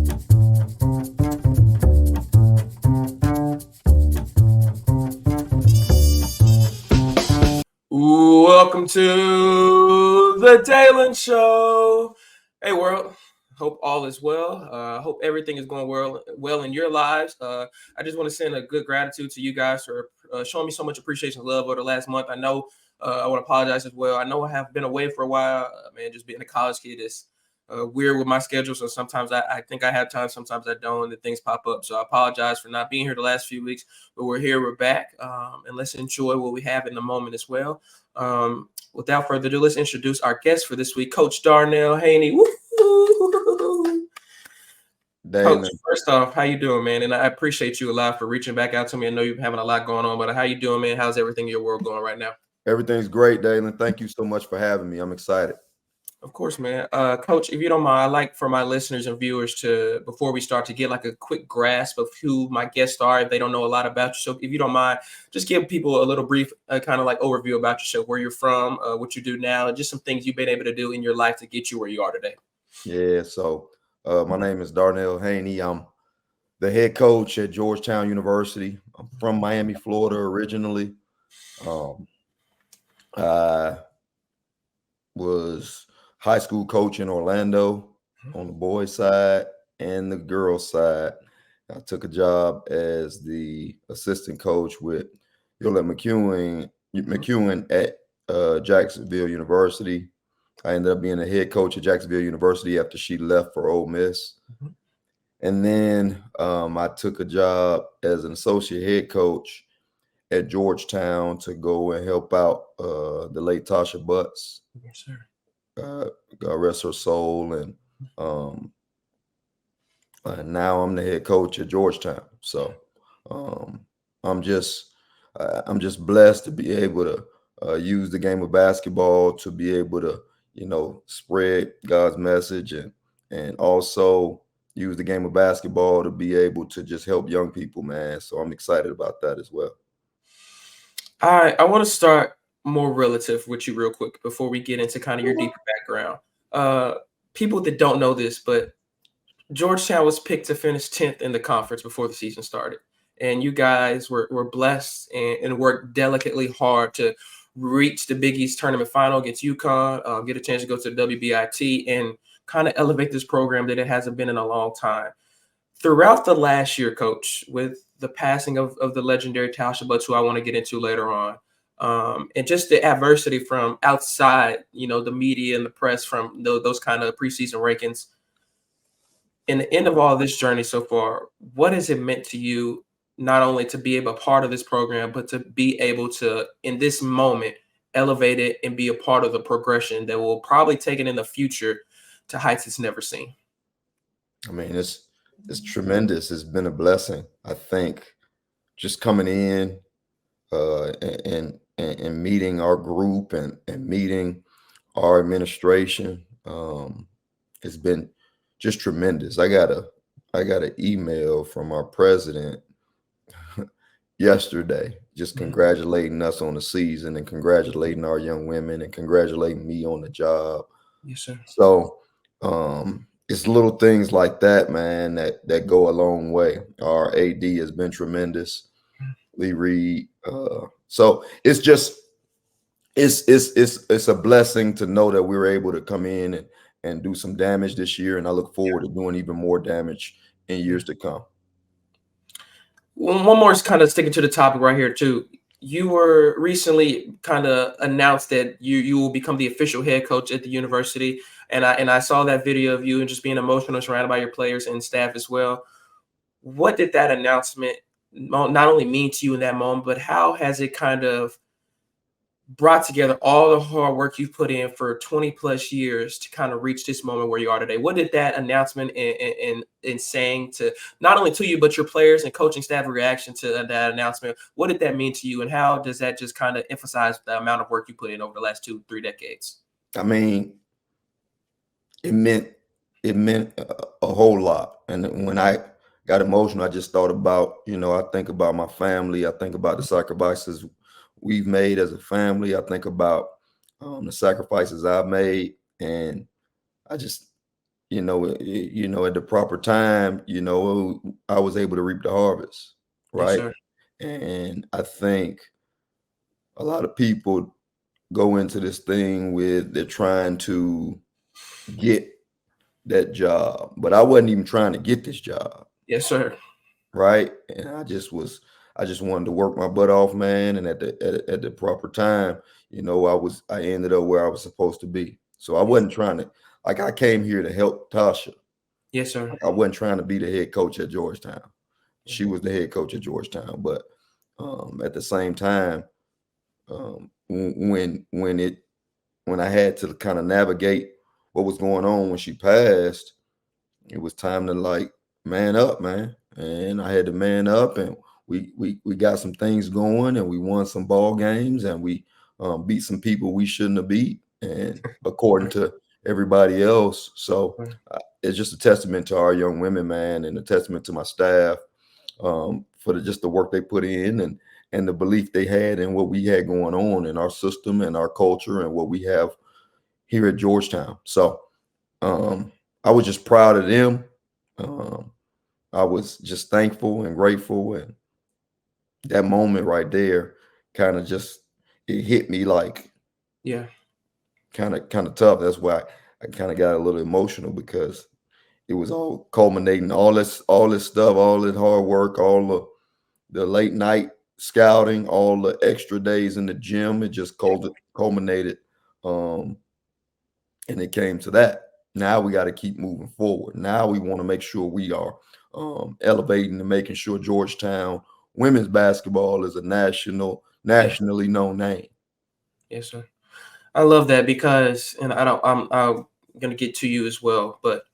Welcome to the Dalen Show. Hey, world. Hope all is well. Hope everything is going well in your lives. I just want to send a good gratitude to you guys for showing me so much appreciation and love over the last month. I know I want to apologize as well. I know I have been away for a while. Man, just being a college kid is weird with my schedule. So sometimes I think I have time, sometimes I don't, and things pop up. So I apologize for not being here the last few weeks, but we're here, we're back, and let's enjoy what we have in the moment as well. Without further ado, let's introduce our guest for this week, Coach Darnell Haney. Woo-hoo! Coach, first off, how you doing, man? And I appreciate you a lot for reaching back out to me. I know you're having a lot going on, but how you doing, man? How's everything in your world going right now? Everything's great, Dalen. Thank you so much for having me. I'm excited. Of course, man. Coach, if you don't mind, I'd like for my listeners and viewers to, before we start, to get like a quick grasp of who my guests are if they don't know a lot about you. So if you don't mind, just give people a little brief kind of like overview about yourself, where you're from, what you do now, and just some things you've been able to do in your life to get you where you are today. Yeah, so my name is Darnell Haney. I'm the head coach at Georgetown University. I'm from Miami, Florida originally. I was high school coach in Orlando on the boys' side and the girls' side. I took a job as the assistant coach with Yolett-McPhee McCuin at Jacksonville University. I ended up being a head coach at Jacksonville University after she left for Ole Miss. And then I took a job as an associate head coach at Georgetown to go and help out the late Tasha Butts. Yes, sir. God rest her soul. And now I'm the head coach at Georgetown. So I'm just blessed to be able to use the game of basketball to be able to, spread God's message and also use the game of basketball to be able to just help young people, man. So I'm excited about that as well. All right, I want to start more relative with you real quick before we get into kind of your deeper background. People that don't know this, but Georgetown was picked to finish 10th in the conference before the season started. And you guys were blessed and worked delicately hard to reach the Big East tournament final against UConn, get a chance to go to the WBIT, and kind of elevate this program that it hasn't been in a long time. Throughout the last year, Coach, with the passing of the legendary Tasha Butts, who I want to get into later on, and just the adversity from outside, the media and the press from those kind of preseason rankings. In the end of all this journey so far, what has it meant to you, not only to be a part of this program, but to be able to, in this moment, elevate it and be a part of the progression that will probably take it in the future to heights it's never seen? I mean, it's tremendous. It's been a blessing. I think just coming in and meeting our group and meeting our administration, it's been just tremendous. I got an email from our president yesterday, just congratulating us on the season and congratulating our young women and congratulating me on the job. Yes, sir. So it's little things like that, man, that go a long way. Our AD has been tremendous, Lee Reed. So it's just it's a blessing to know that we were able to come in and do some damage this year, and I look forward to doing even more damage in years to come. One more is kind of sticking to the topic right here too. You were recently kind of announced that you will become the official head coach at the university, and I saw that video of you and just being emotional, surrounded by your players and staff as well. What did that announcement not only mean to you in that moment, but how has it kind of brought together all the hard work you've put in for 20 plus years to kind of reach this moment where you are today? What did that announcement and saying to not only to you, but your players and coaching staff reaction to that announcement, what did that mean to you? And how does that just kind of emphasize the amount of work you put in over the last 2-3 decades? I mean, it meant a whole lot. And when I got emotional, I just thought about, I think about my family. I think about the sacrifices we've made as a family. I think about the sacrifices I've made, and at the proper time, I was able to reap the harvest, Yes, right? sir. And I think a lot of people go into this thing with they're trying to get that job, but I wasn't even trying to get this job, Yes, sir. right? And I just wanted to work my butt off, man. And at the proper time, I ended up where I was supposed to be. So I wasn't trying to, like, I came here to help Tasha. Yes, sir. I wasn't trying to be the head coach at Georgetown. Yeah. She was the head coach at Georgetown, but at the same time, when I had to kind of navigate what was going on when she passed, it was time to like man up, man. And I had to man up, and we got some things going, and we won some ball games, and we beat some people we shouldn't have beat, and according Right. to everybody else. So Right. it's just a testament to our young women, man, and a testament to my staff for just the work they put in and the belief they had in what we had going on in our system and our culture and what we have here at Georgetown. So I was just proud of them. Um, I was just thankful and grateful, and that moment right there kind of just it hit me like Yeah. kind of tough. That's why I kind of got a little emotional because it was all culminating, all this stuff, all this hard work, all the late night scouting, all the extra days in the gym. It just culminated, um, and it came to that. Now we got to keep moving forward. Now we want to make sure we are elevating and making sure Georgetown women's basketball is a Yeah. nationally known name. Yes, sir. I love that because, and I'm gonna get to you as well, but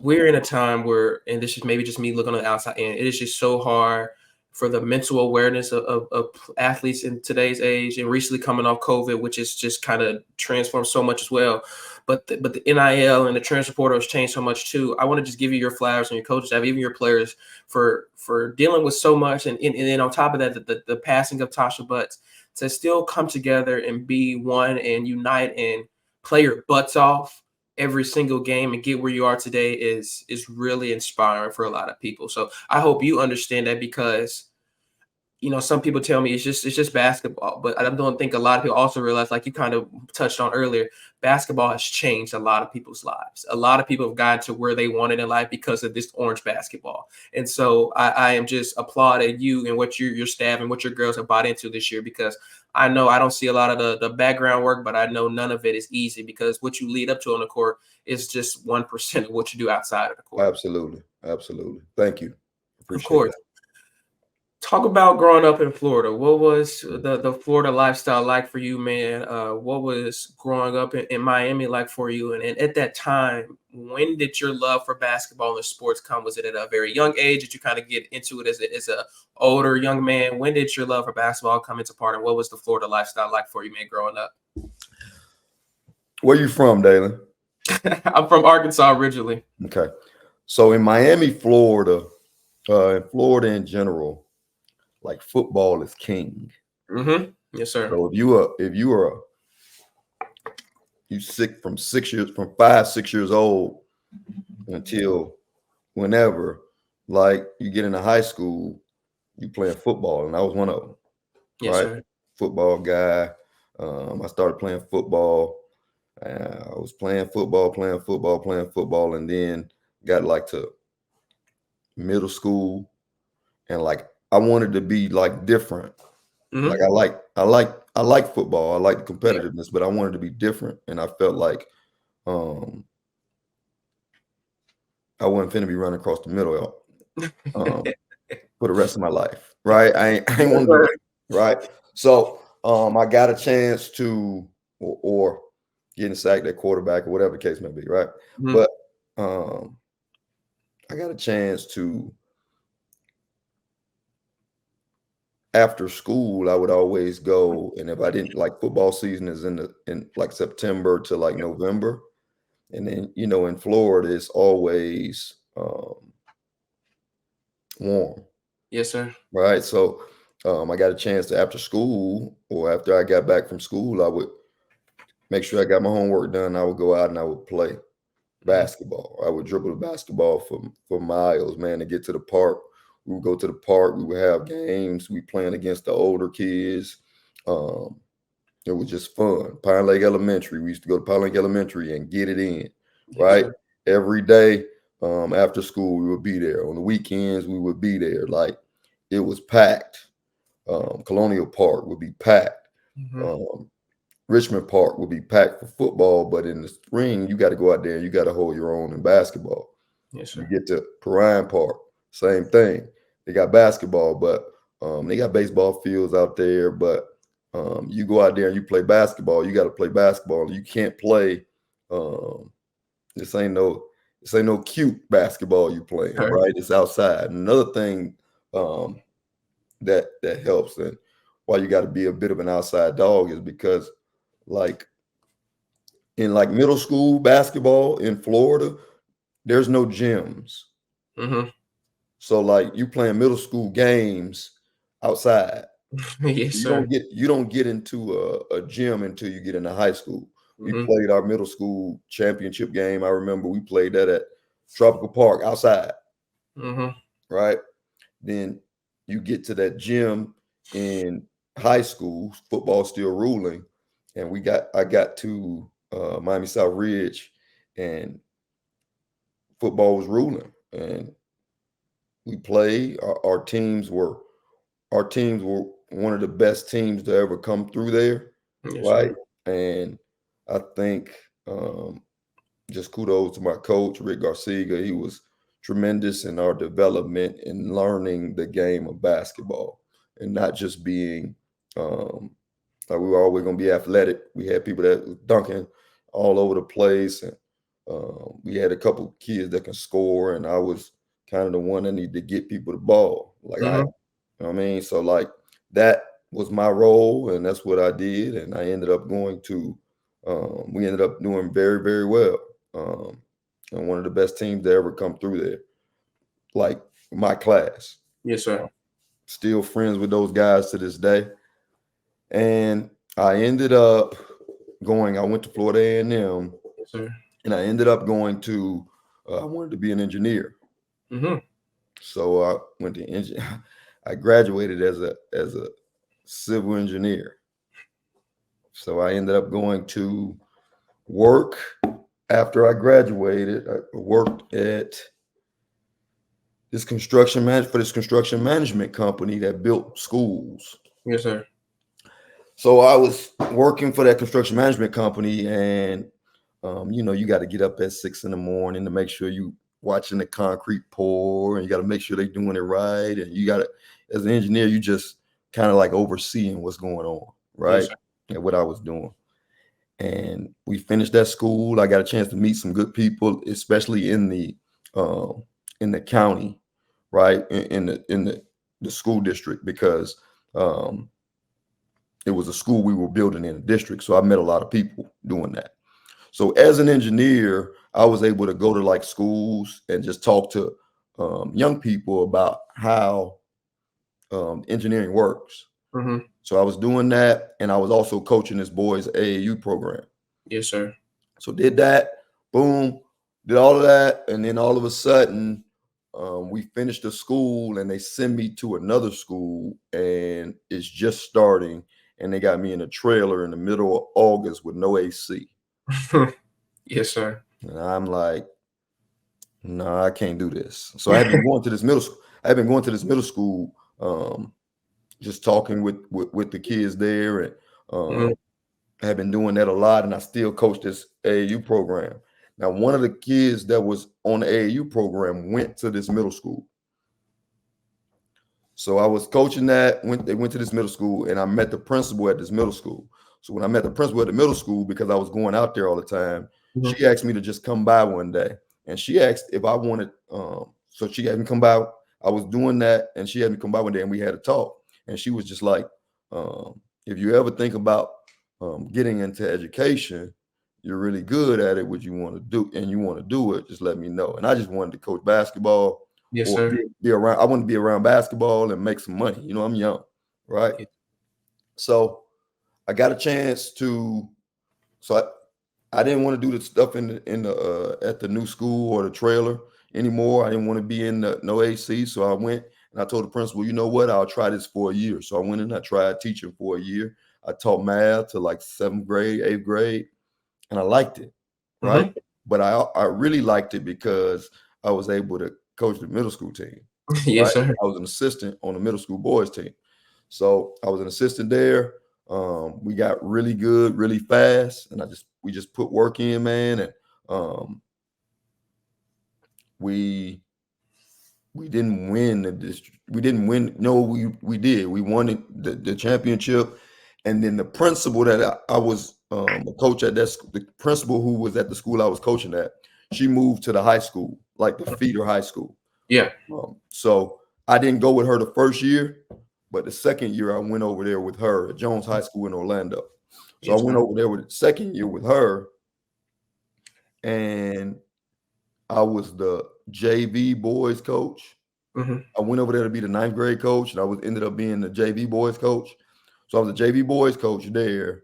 we're in a time where, and this is maybe just me looking on the outside in, it is just so hard for the mental awareness of athletes in today's age and recently coming off COVID, which is just kind of transformed so much as well. But the NIL and the transfer portal has changed so much too. I want to just give you your flowers and your coaches, have even your players for dealing with so much, and then on top of that, the passing of Tasha Butts to still come together and be one and unite and play your butts off every single game and get where you are today is really inspiring for a lot of people. So I hope you understand that because some people tell me it's just basketball, but I don't think a lot of people also realize, like you kind of touched on earlier, basketball has changed a lot of people's lives. A lot of people have gotten to where they wanted in life because of this orange basketball. And so I am just applauding you and what your staff and what your girls have bought into this year, because I know I don't see a lot of the background work, but I know none of it is easy because what you lead up to on the court is just 1% of what you do outside of the court. Absolutely, absolutely. Thank you. Of Appreciate course. that. Talk about growing up in Florida. What was the Florida lifestyle like for you, man? What was growing up in Miami like for you? And at that time, when did your love for basketball and sports come? Was it at a very young age? Did you kind of get into it as a older young man? When did your love for basketball come into part? And what was the Florida lifestyle like for you, man, growing up? Where you from, Dalen? I'm from Arkansas originally. Okay. So in Miami, Florida, in Florida in general, like football is king. Mm-hmm. Yes, sir. So you sick from 6 years, from 5, 6 years old until whenever, like you get into high school, you playing football, and I was one of them, Yes, right? sir. Football guy. I started playing football. I was playing football, and then got like to middle school, and like I wanted to be like different. Like Mm-hmm. I like football. I like the Yeah. competitiveness, but I wanted to be different, and I felt like um, I wasn't finna be running across the middle um, for the rest of my life, right? I ain't Yes, want to do sir. that, right? So I got a chance to or getting sacked at quarterback or whatever the case may be, right? Mhm. But um, I got a chance to after school. I would always go, and if I didn't like football season is in like September to like November, and then in Florida it's always warm, Yes, sir. right? So I got a chance to after school or after I got back from school, I would make sure I got my homework done. I would go out and I would play. basketball. I would dribble the basketball for miles, man, to get to the park. We would go to the park. We would have games. We playing against the older kids. Um, it was just fun. Pine Lake Elementary. We used to go to Pine Lake Elementary and get it in, Yes, right? sir. Every day after school, we would be there. On the weekends, we would be there. Like it was packed. Colonial Park would be packed. Mm-hmm. Um, Richmond Park would be packed for football, but in the spring, you got to go out there and you got to hold your own in basketball. Yes, You sir. get to Perrine Park, same thing. They got basketball, but they got baseball fields out there. But you go out there and you play basketball. You got to play basketball. You can't play. Um, this ain't no cute basketball you playing, Sure. right? It's outside. Another thing um, that helps and why you got to be a bit of an outside dog is because like in like middle school basketball in Florida, there's no gyms. Mm-hmm. So like you playing middle school games outside. Yes, sir. You don't get into a gym until you get into high school. We Mm-hmm. played our middle school championship game. I remember we played that at Tropical Park outside, Mm-hmm. right? Then you get to that gym in high school, football still ruling, and I got to Miami South Ridge, and football was ruling, and we played. Our teams were one of the best teams to ever come through there, Yes, right? sir. And I think just kudos to my coach Rick Garcia. He was tremendous in our development in learning the game of basketball and not just being like we were always going to be athletic. We had people that was dunking all over the place, and we had a couple kids that can score, and I was kind of the one that needed to get people the ball. Like I, Mm-hmm. you know what I mean? So like that was my role, and that's what I did, and I ended up going to. We ended up doing very very well, and one of the best teams to ever come through there. Like my class, Yes, sir. still friends with those guys to this day. And I ended up going. I went to Florida A&M, Yes, sir. and I ended up going to. I wanted to be an engineer, Mm-hmm. so I went to engine. I graduated as a civil engineer. So I ended up going to work after I graduated. I worked at this for this construction management company that built schools. Yes, sir. So I was working for that construction management company, and you got to get up at 6 in the morning to make sure you watching the concrete pour, and you got to make sure they're doing it right. And you got to, as an engineer, you just kind of like overseeing what's going on, Yes, right? sir. And what I was doing. And we finished that school. I got a chance to meet some good people, especially in the county, right? In the school district, because um, it was a school we were building in a district. So I met a lot of people doing that. So as an engineer, I was able to go to like schools and just talk to young people about how engineering works. Mm-hmm. So I was doing that, and I was also coaching this boys AAU program. Yes, sir. So did that, boom, did all of that, and then all of a sudden, we finished the school, and they send me to another school, and it's just starting, and they got me in a trailer in the middle of August with no AC, Yes, sir. and I'm like, no, I can't do this. So I had been going to this middle school. I had been going to this middle school, just talking with the kids there, and Mm-hmm. I had been doing that a lot, and I still coach this AAU program. Now, one of the kids that was on the AAU program went to this middle school. So I was coaching that. They went to this middle school, and I met the principal at this middle school. So when I met the principal at the middle school, because I was going out there all the time, Mm-hmm. she asked me to just come by one day, and she asked if I wanted. So she had me come by. I was doing that, and she had me come by one day, and we had a talk. And she was just like, "If you ever think about getting into education, you're really good at it. What you want to do, and you want to do it, just let me know." And I just wanted to coach basketball Yes, or sir. be around. I want to be around basketball and make some money. I'm young, right? Yeah. So I got a chance to. So I didn't want to do the stuff in the at the new school or the trailer anymore. I didn't want to be in the no AC, so I went and I told the principal, you know what, I'll try this for a year. So I went and I tried teaching for a year. I taught math to like 7th grade, 8th grade, and I liked it, right? Mm-hmm. But I really liked it because I was able to coach the middle school team, Yes, right? sir. I was an assistant on the middle school boys team. So I was an assistant there. We got really good, really fast, and we just put work in, man, and we didn't win the district. We didn't win. No, we did. We won the championship, and then the principal that I was a coach at the principal who was at the school I was coaching at, she moved to the high school, like the feeder high school. Yeah. So I didn't go with her the first year, but the second year I went over there with her at Jones High School in Orlando. So I Yes, went sir. over there with the second year with her, and I was the JV boys coach. Mm-hmm. I went over there to be the 9th grade coach, and I ended up being the JV boys coach. So I was the JV boys coach there,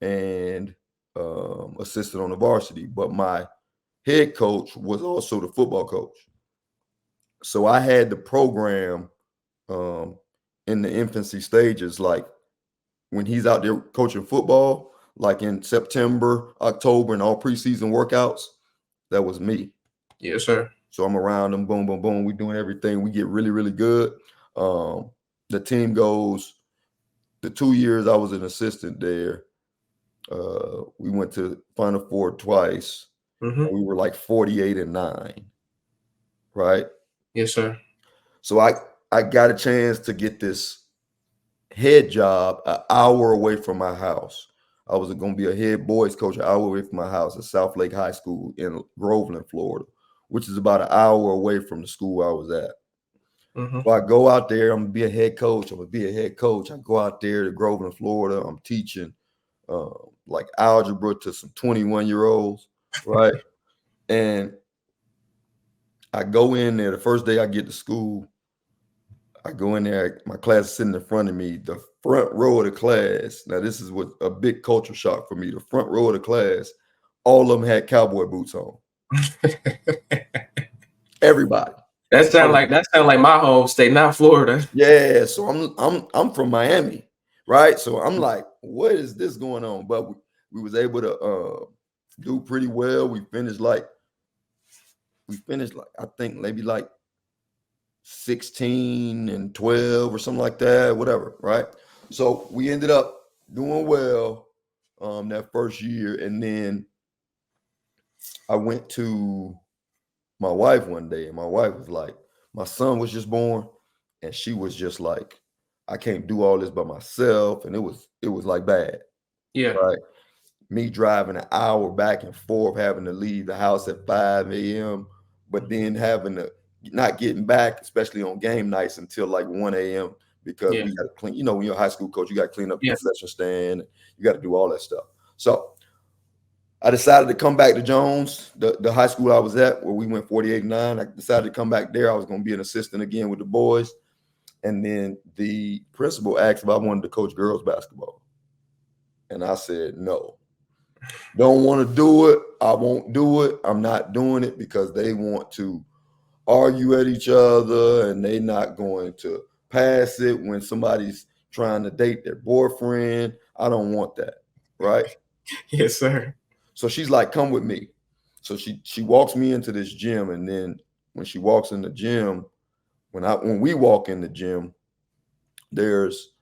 and assistant on the varsity. But my head coach was also the football coach. So I had the program in the infancy stages, like when he's out there coaching football, like in September, October, and all preseason workouts. That was me. Yes, sir. So I'm around them, boom, boom, boom. We're doing everything. We get really, really good. The team goes, the 2 years I was an assistant there, we went to Final Four twice. Mm-hmm. We were like 48-9, right? Yes, sir. So I got a chance to get this head job an hour away from my house. I was going to be a head boys coach an hour away from my house at South Lake High School in Groveland, Florida, which is about an hour away from the school I was at. Mm-hmm. So I go out there, I'm going to be a head coach. I'm going to be a head coach. I go out there to Groveland, Florida. I'm teaching like algebra to some 21-year-olds, right? And I go in there the first day I get to school. I go in there, my class is sitting in front of me, the front row of the class. Now, this is what a big culture shock for me. The front row of the class, all of them had cowboy boots on. Everybody. That sound like my home state, not Florida. Yeah, so I'm from Miami, right? So I'm like, what is this going on? But we was able to do pretty well. We finished like I think maybe like 16-12 or something like that, whatever, right? So we ended up doing well that first year, and then I went to my wife one day, and my wife was like, my son was just born, and she was just like, I can't do all this by myself, and it was like bad, Yeah. right? Me driving an hour back and forth, having to leave the house at 5 a.m., but then having to not getting back, especially on game nights, until like 1 a.m. because Yeah. we got to clean. You know, when you're a high school coach, you got to clean up the Yeah. concession stand. You got to do all that stuff. So I decided to come back to Jones, the high school I was at, where we went 48-9. I decided to come back there. I was going to be an assistant again with the boys. And then the principal asked if I wanted to coach girls basketball. And I said, no. Don't want to do it. I won't do it. I'm not doing it because they want to argue at each other and they not going to pass it when somebody's trying to date their boyfriend. I don't want that, right? Yes, sir. So she's like, come with me. So she walks me into this gym, and then when she walks in the gym, when we walk in the gym, there's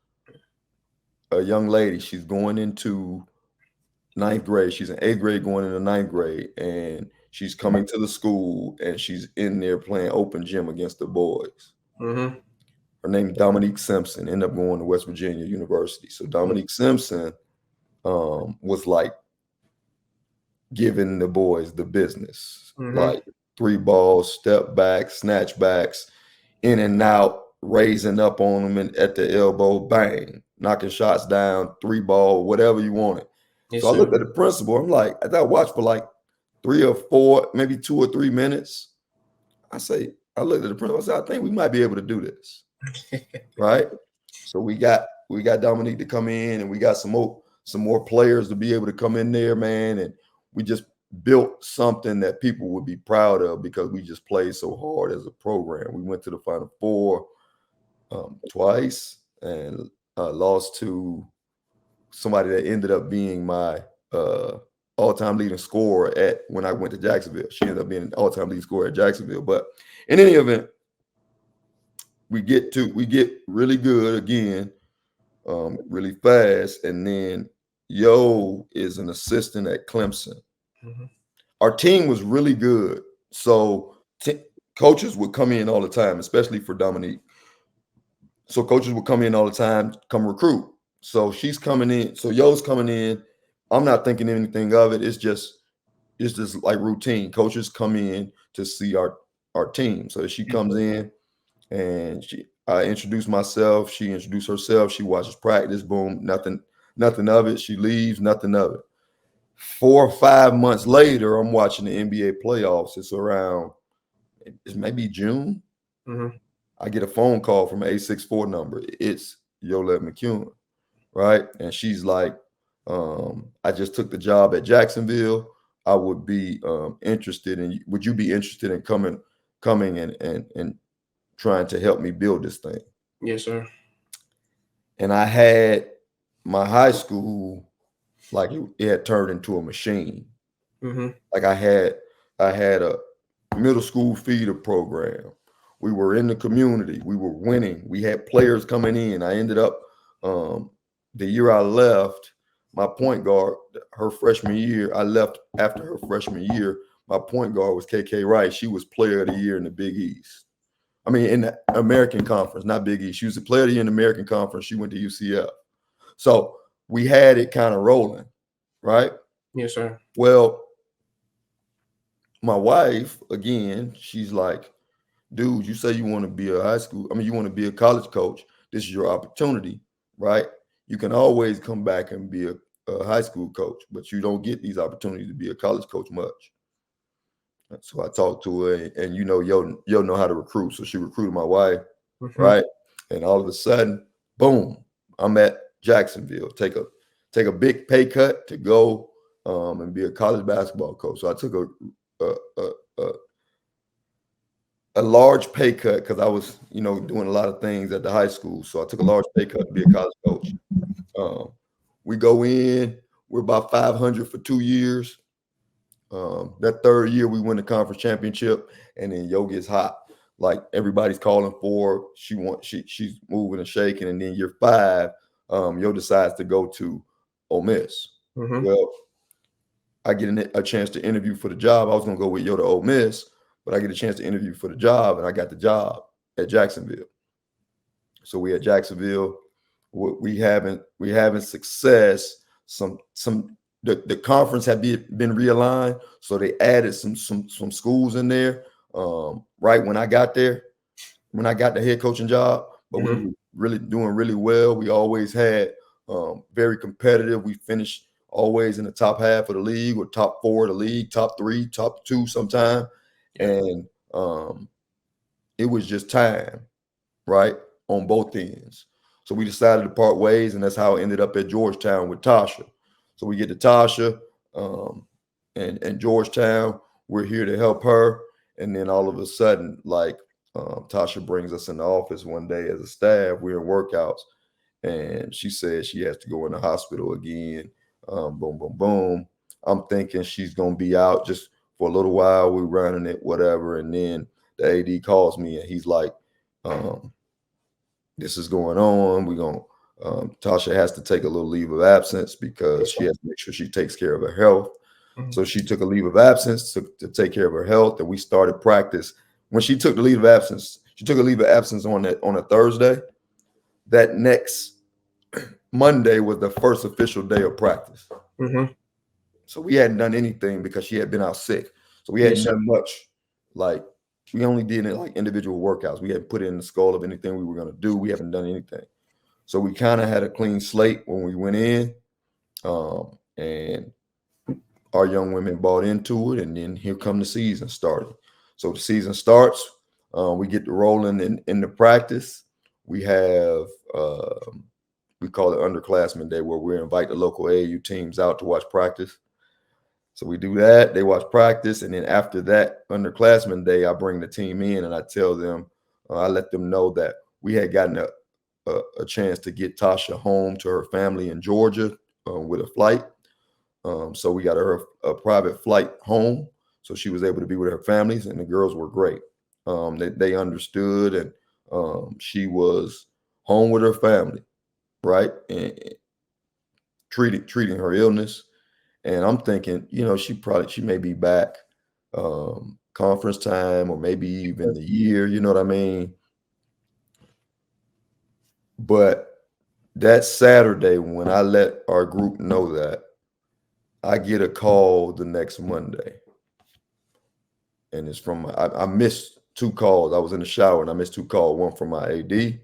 a young lady. She's going into 9th grade. She's in 8th grade going into 9th grade, and she's coming to the school, and she's in there playing open gym against the boys. Mm-hmm. Her name is Dominique Simpson, ended up going to West Virginia University. So Dominique Simpson was like giving the boys the business, like 3 balls, step back, snatch backs, in and out, raising up on them and at the elbow, bang, knocking shots down, 3 ball, whatever you wanted. Yes, so I sir. looked at the principal. I'm like, I watched for like 3 or 4, maybe 2 or 3 minutes. I looked at the principal. I said, I think we might be able to do this, right? So we got Dominique to come in, and we got some more players to be able to come in there, man. And just built something that people would be proud of because we just played so hard as a program. We went to the Final Four twice and lost to somebody that ended up being my all-time leading scorer when I went to Jacksonville. She ended up being an all-time leading scorer at Jacksonville. But in any event, we get really good again, really fast, and then Yo is an assistant at Clemson. Mm-hmm. Our team was really good, so coaches would come in all the time, especially for Dominique. So coaches would come in all the time, come recruit. So she's coming in. So Yo's coming in. I'm not thinking anything of it. It's just like routine. Coaches come in to see our team. So she comes in and I introduce myself. She introduced herself. She watches practice. Boom. Nothing of it. She leaves. Nothing of it. 4 or 5 months later, I'm watching the NBA playoffs. It's maybe June. Mm-hmm. I get a phone call from an 864 number. It's Yolett-McPhee McCuin, right? And she's like, I just took the job at Jacksonville. I would be interested in. Would you be interested in coming and trying to help me build this thing? Yes, sir. And I had my high school, like it had turned into a machine. Mm-hmm. Like I had a middle school feeder program. We were in the community. We were winning. We had players coming in. I ended up the year I left, my point guard, her freshman year, I left after her freshman year. My point guard was KK Wright. She was player of the year in the Big East. I mean, in the American Conference, not Big East. She was the player of the year in the American Conference. She went to UCF. So we had it kind of rolling, right? Yes, sir. Well, my wife, again, she's like, dude, you say you want to be you want to be a college coach. This is your opportunity, right? You can always come back and be a high school coach, but you don't get these opportunities to be a college coach much. So I talked to her, and yo know how to recruit. So she recruited my wife, right? And all of a sudden, boom, I'm at Jacksonville. Take a big pay cut to go and be a college basketball coach. So I took a large pay cut because I was, doing a lot of things at the high school. So I took a large pay cut to be a college coach. We go in, we're about 500 for 2 years. That third year we win the conference championship, and then Yo gets hot. Like everybody's calling for her. She's moving and shaking, and then year 5, Yo decides to go to Ole Miss. Mm-hmm. Well, I get a chance to interview for the job. I was gonna go with Yo to Ole Miss, but I get a chance to interview for the job, and I got the job at Jacksonville. So we at Jacksonville, we having success. The conference had been realigned, so they added some schools in there. Right when I got there, when I got the head coaching job, but we were really doing really well. We always had very competitive. We finished always in the top half of the league, or top 4 of the league, top 3, top 2 sometime. And it was just time, right, on both ends. So we decided to part ways, and that's how I ended up at Georgetown with Tasha. So we get to Tasha and Georgetown. We're here to help her. And then all of a sudden, like Tasha brings us in the office one day as a staff. We're in workouts, and she says she has to go in the hospital again. Boom, boom, boom. I'm thinking she's going to be out just for a little while. We're running it, whatever. And then the AD calls me, and he's like, this is going on. Tasha has to take a little leave of absence because she has to make sure she takes care of her health. Mm-hmm. So she took a leave of absence to take care of her health, and we started practice. When she took the leave of absence, on a Thursday. That next Monday was the first official day of practice. Mm-hmm. So we hadn't done anything because she had been out sick. So we hadn't done much. Like, we only did it like individual workouts. We hadn't put in the skull of anything we were going to do. We haven't done anything. So we kind of had a clean slate when we went in, and our young women bought into it, and then here come the season started. So the season starts, we get to rolling in the practice. We have, we call it Underclassmen Day, where we invite the local AAU teams out to watch practice. So we do that. They watch practice, and then after that, underclassmen day, I bring the team in and I tell them, I let them know that we had gotten a chance to get Tasha home to her family in Georgia with a flight. So we got her a private flight home, so she was able to be with her families, and the girls were great. They understood, and she was home with her family, right, and treating her illness. And I'm thinking, she may be back conference time or maybe even the year, you know what I mean? But that Saturday, when I let our group know that, I get a call the next Monday. And it's from, I missed 2 calls. I was in the shower and I missed 2 calls, one from my AD,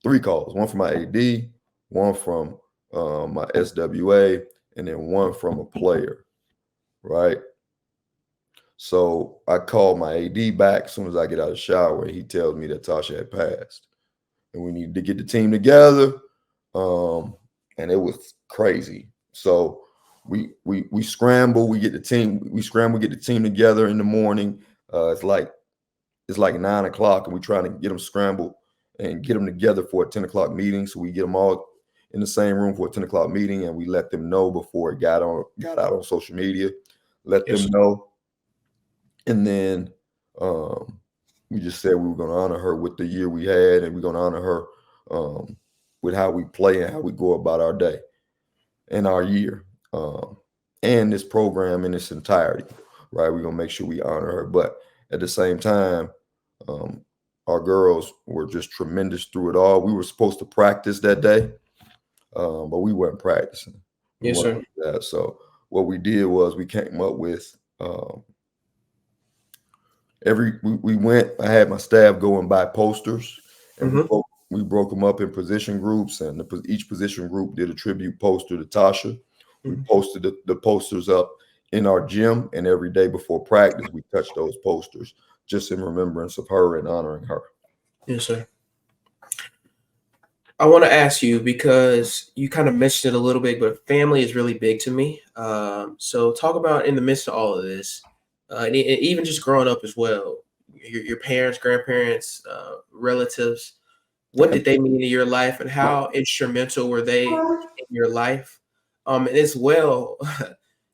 3 calls, one from my AD, one from my SWA, and then one from a player, right? So I called my AD back as soon as I get out of the shower, and he tells me that Tasha had passed. And we needed to get the team together. And it was crazy. So we scramble, we get the team together in the morning. It's like 9 o'clock, and we're trying to get them scrambled and get them together for a 10 o'clock meeting. So we get them all in the same room for a 10 o'clock meeting, and we let them know before it got out on social media, let them know. And then we just said we were going to honor her with the year we had, and we're going to honor her with how we play and how we go about our day and our year and this program in its entirety, right? We're going to make sure we honor her. But at the same time, our girls were just tremendous through it all. We were supposed to practice that day, but we weren't practicing. Yes, sir. So what we did was we came up with I had my staff go and buy posters, and we broke them up in position groups, and each position group did a tribute poster to Tasha. We posted the posters up in our gym, and every day before practice, we touched those posters just in remembrance of her and honoring her. Yes, sir. I want to ask you, because you kind of mentioned it a little bit, but family is really big to me. So talk about, in the midst of all of this, and even just growing up as well, your parents, grandparents, relatives, what did they mean in your life, and how instrumental were they in your life? And as well,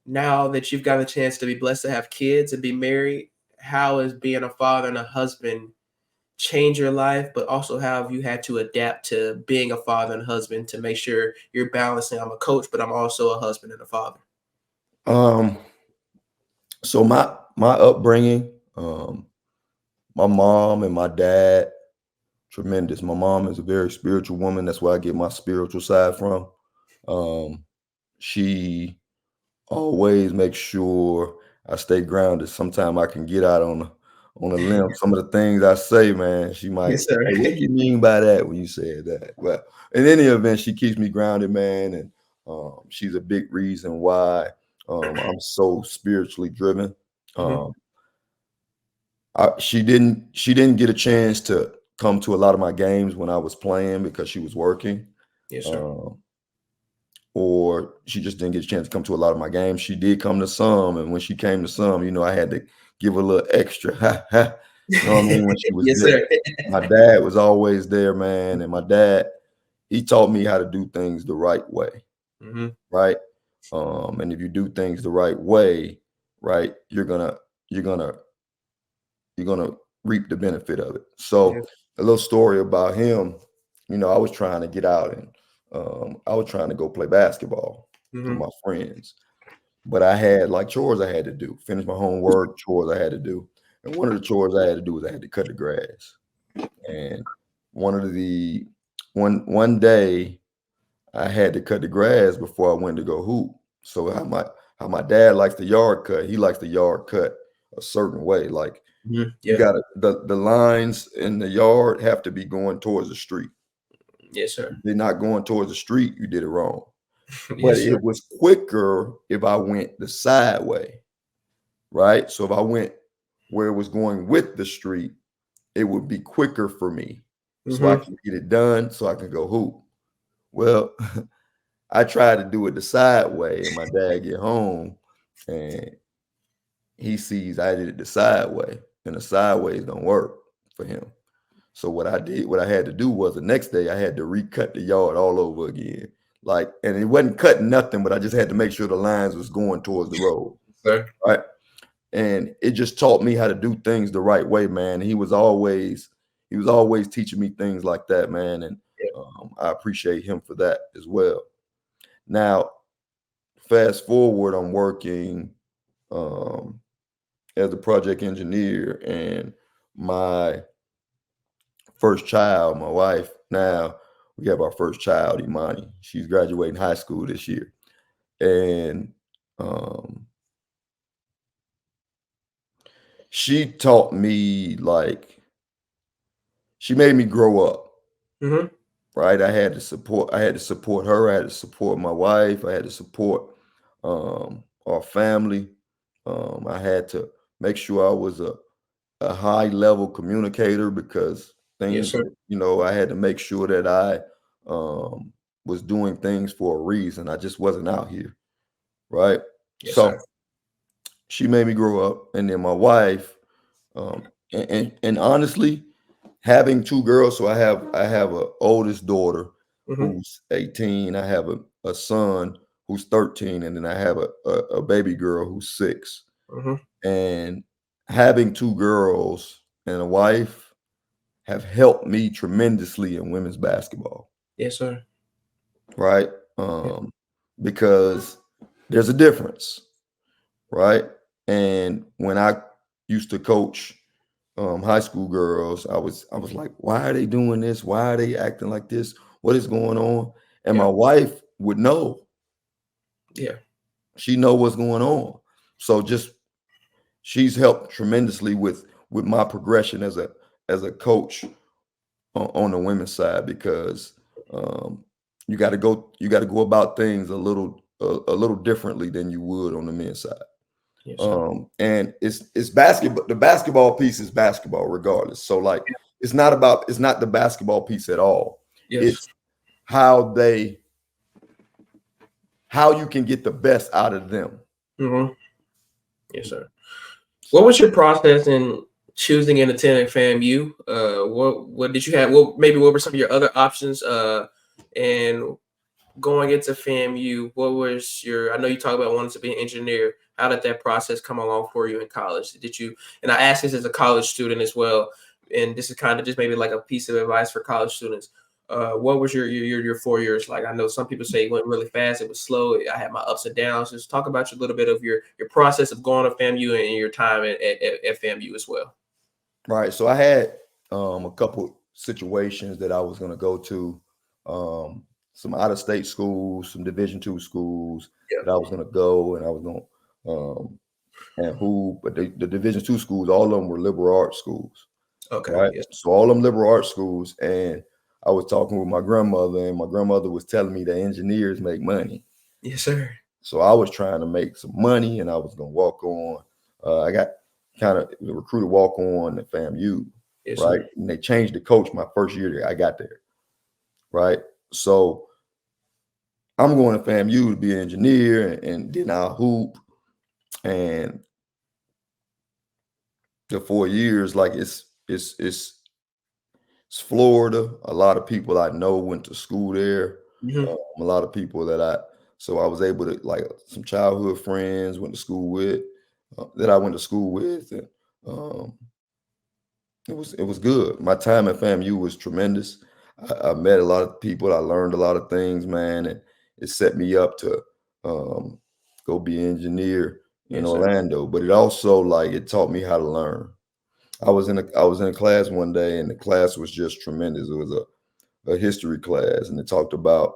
now that you've got a chance to be blessed to have kids and be married, how is being a father and a husband change your life, but also how have you had to adapt to being a father and husband to make sure you're balancing? I'm a coach, but I'm also a husband and a father. So my upbringing, my mom and my dad, tremendous. My mom is a very spiritual woman. That's where I get my spiritual side from. She always makes sure I stay grounded. Sometimes I can get out on a limb. Some of the things I say, man, she might Yes, say, sir. "What do you mean by that when you said that?" But in any event, she keeps me grounded, man, and she's a big reason why I'm so spiritually driven. She didn't get a chance to come to a lot of my games when I was playing because she was working. Yes, sir. Or she just didn't get a chance to come to a lot of my games. She did come to some, and when she came to some, I had to give her a little extra. You know what I mean? When she was Yes, there. sir. My dad was always there, man, and my dad, he taught me how to do things the right way, right? And if you do things the right way, right, you're gonna reap the benefit of it. So a little story about him, I was trying to get out, and I was trying to go play basketball with my friends, but I had like chores I had to do, finish my homework, chores I had to do. And one of the chores I had to do was I had to cut the grass. And one day I had to cut the grass before I went to go hoop. So how my dad likes the yard cut, he likes the yard cut a certain way. Like you gotta the lines in the yard have to be going towards the street. Yes, sir. If they're not going towards the street, you did it wrong. But Yes, sir. it was quicker if I went the side way, right? So if I went where it was going with the street, it would be quicker for me. So I can get it done so I can go hoop. Well, I tried to do it the side way, and my dad get home, and he sees I did it the side way, and the sideways don't work for him. So what I had to do was the next day I had to recut the yard all over again. Like, and it wasn't cutting nothing, but I just had to make sure the lines was going towards the road. Sir. Right. And it just taught me how to do things the right way, man. He was always teaching me things like that, man. And I appreciate him for that as well. Now, fast forward, I'm working as a project engineer, and my first child, my wife, now we have our first child, Imani. She's graduating high school this year. And she taught me, like, she made me grow up. Mm-hmm. Right. I had to support her. I had to support my wife. I had to support our family. I had to make sure I was a high level communicator, because Yes, things, sir. I had to make sure that I was doing things for a reason. I just wasn't out here. Right. Yes, So sir. she made me grow up. And then my wife, and honestly, having two girls, so I have a oldest daughter Mm-hmm. who's 18. I have a son who's 13, and then I have a baby girl who's 6. Mm-hmm. And having two girls and a wife have helped me tremendously in women's basketball. Yes, sir. Right. Because there's a difference. Right. And when I used to coach high school girls, I was like, why are they doing this? Why are they acting like this? What is going on? And my wife would know. Yeah. She know what's going on. So she's helped tremendously with my progression as a coach on the women's side, because you got to go about things a little differently than you would on the men's side. Yes, sir. And it's basketball. The basketball piece is basketball regardless. So, like, it's not the basketball piece at all. Yes. It's how you can get the best out of them. Mm-hmm. Yes, sir. What was your process in choosing and attending FAMU? What did you have? What were some of your other options? And going into FAMU, what was your? I know you talked about wanting to be an engineer. How did that process come along for you in college? Did you? And I asked this as a college student as well. And this is kind of just maybe like a piece of advice for college students. What was your 4 years like? I know some people say it went really fast, it was slow. I had my ups and downs. Just talk about a little bit of your process of going to FAMU and your time at FAMU as well. Right. So I had a couple situations that I was going to go to, some out of state schools, some Division II schools that I was going to go, and I was going but the Division II schools, all of them were liberal arts schools. Okay. Right. Yes. So all them liberal arts schools, and I was talking with my grandmother, and my grandmother was telling me that engineers make money. Yes, sir. So I was trying to make some money, and I was going to walk on. I got kind of recruited walk on at FAMU. Yes, right. Sir. And they changed the coach my first year that I got there. Right. So I'm going to FAMU to be an engineer, and then I'll hoop. And the 4 years, like, it's Florida. A lot of people I know went to school there. Mm-hmm. A lot of people so I was able to, like, some childhood friends went to school with, that I went to school with, and it was good. My time at FAMU was tremendous. I met a lot of people. I learned a lot of things, man, and it set me up to go be an engineer in Orlando. But it also, like, it taught me how to learn. I was in a class one day, and the class was just tremendous. It was a history class, and it talked about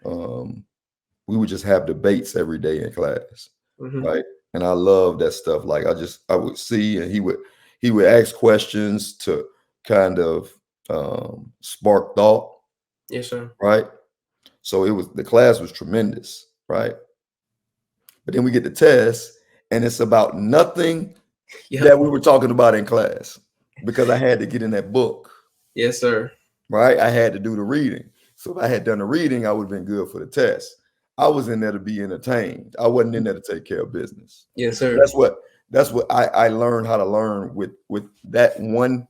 we would just have debates every day in class, right? And I love that stuff. Like, I would see, and he would ask questions to kind of spark thought. Yes, sir. Right. So the class was tremendous, right? But then we get the test, and it's about nothing that we were talking about in class, because I had to get in that book. Yes, sir. Right. I had to do the reading. So if I had done the reading, I would have been good for the test. I was in there to be entertained. I wasn't in there to take care of business. Yes, sir. That's what I learned how to learn with that one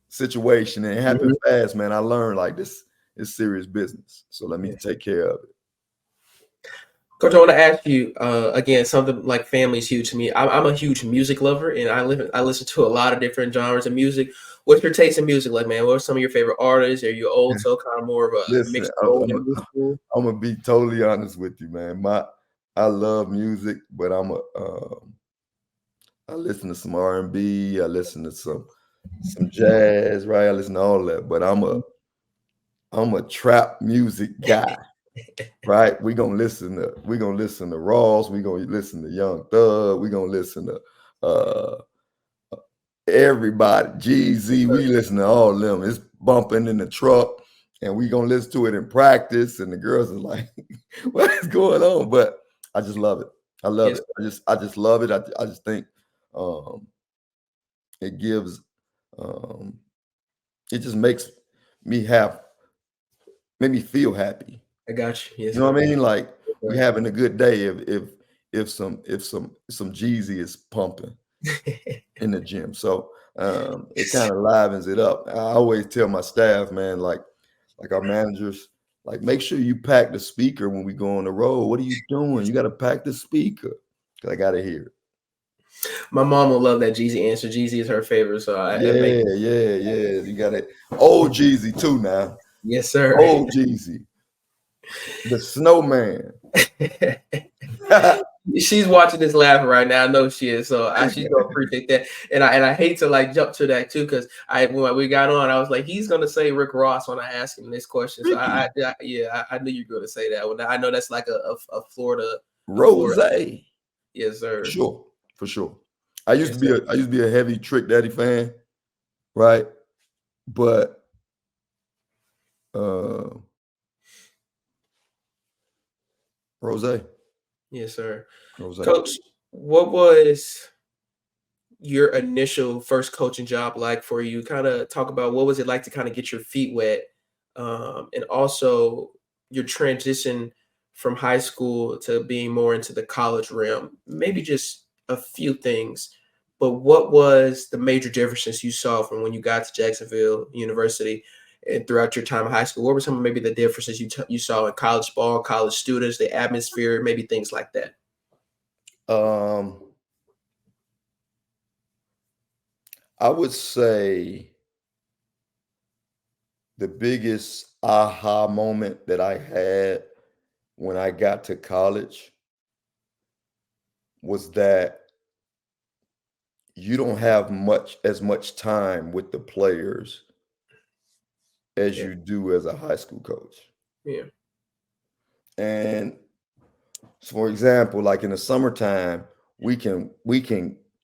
situation, and it happened fast, man. I learned like this is serious business. So let me take care of it. Coach, I want to ask you again something like family is huge to me. I'm a huge music lover, and I listen to a lot of different genres of music. What's your taste in music like, man? What are some of your favorite artists? Are you old soul, kind of more of a Listen, mixed old and new school? I'm gonna be totally honest with you, man. I love music, but I listen to some R&B, I listen to some jazz, right? I listen to all that, but I'm a trap music guy, right? We're gonna listen to Ross, we're gonna listen to Young Thug, we're gonna listen to everybody, Jeezy, we listen to all of them. It's bumping in the truck, and we gonna listen to it in practice, and the girls are like, what is going on? But I just love it. I love it. I just love it. I just think it gives it just makes me make me feel happy. I got you. Yes, You know what I mean? Like we sir. having a good day if some Jeezy is pumping in the gym. So it kind of livens it up. I always tell my staff, man, like our managers, like make sure you pack the speaker when we go on the road. What are you doing? You got to pack the speaker because I got to hear it. My mom will love that Jeezy answer. Jeezy is her favorite, so yeah. You got it. Old Jeezy too now. Yes, sir. Old Jeezy, the snowman. She's watching this laughing right now. I know she is, so she's gonna appreciate that. And I hate to like jump to that too, because when we got on, I was like, he's gonna say Rick Ross when I ask him this question. So I knew you were gonna say that one. I know that's like a Florida Rose. Yes, sir. For sure. I used to be a heavy Trick Daddy fan, right? But Rose. Yes, sir. Rose. Coach, what was your initial first coaching job like for you? Kind of talk about what was it like to kind of get your feet wet, and also your transition from high school to being more into the college realm. Maybe just a few things, but what was the major differences you saw from when you got to Jacksonville University and throughout your time in high school? What were some of maybe the differences you saw in college ball, college students, the atmosphere, maybe things like that? I would say the biggest aha moment that I had when I got to college was that you don't have as much time with the players as you do as a high school coach. Yeah. And for example, like in the summertime, we can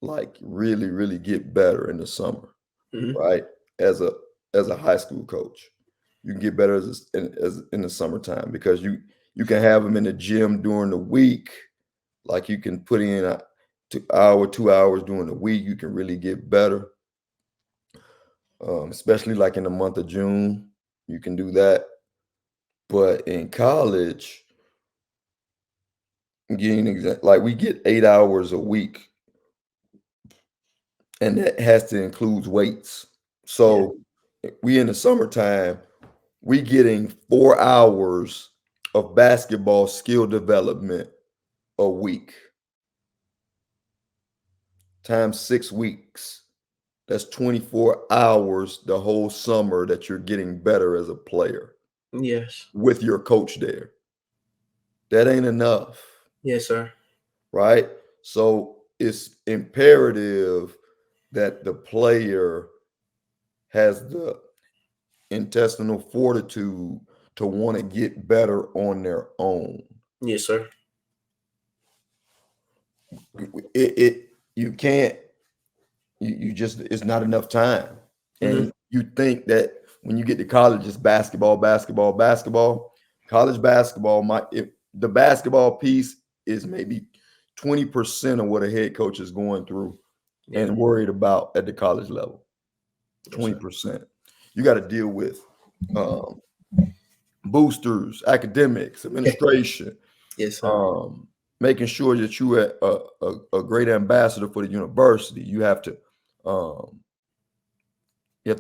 like really get better in the summer, right? As a high school coach, you can get better as in the summertime because you can have them in the gym during the week. Like you can put in a 2 hours during the week. You can really get better, especially like in the month of June. You can do that. But in college, like we get 8 hours a week, and that has to include weights. So we in the summertime, we getting 4 hours of basketball skill development a week times 6 weeks. That's 24 hours the whole summer that you're getting better as a player. Yes. With your coach there. That ain't enough. Yes, sir. Right? So it's imperative that the player has the intestinal fortitude to want to get better on their own. Yes, sir. You can't, you just, it's not enough time. And you think that when you get to college, it's basketball. College basketball, the basketball piece is maybe 20% of what a head coach is going through and worried about at the college level. 20%. You got to deal with boosters, academics, administration, Yes, sir. Making sure that you are a great ambassador for the university. You have to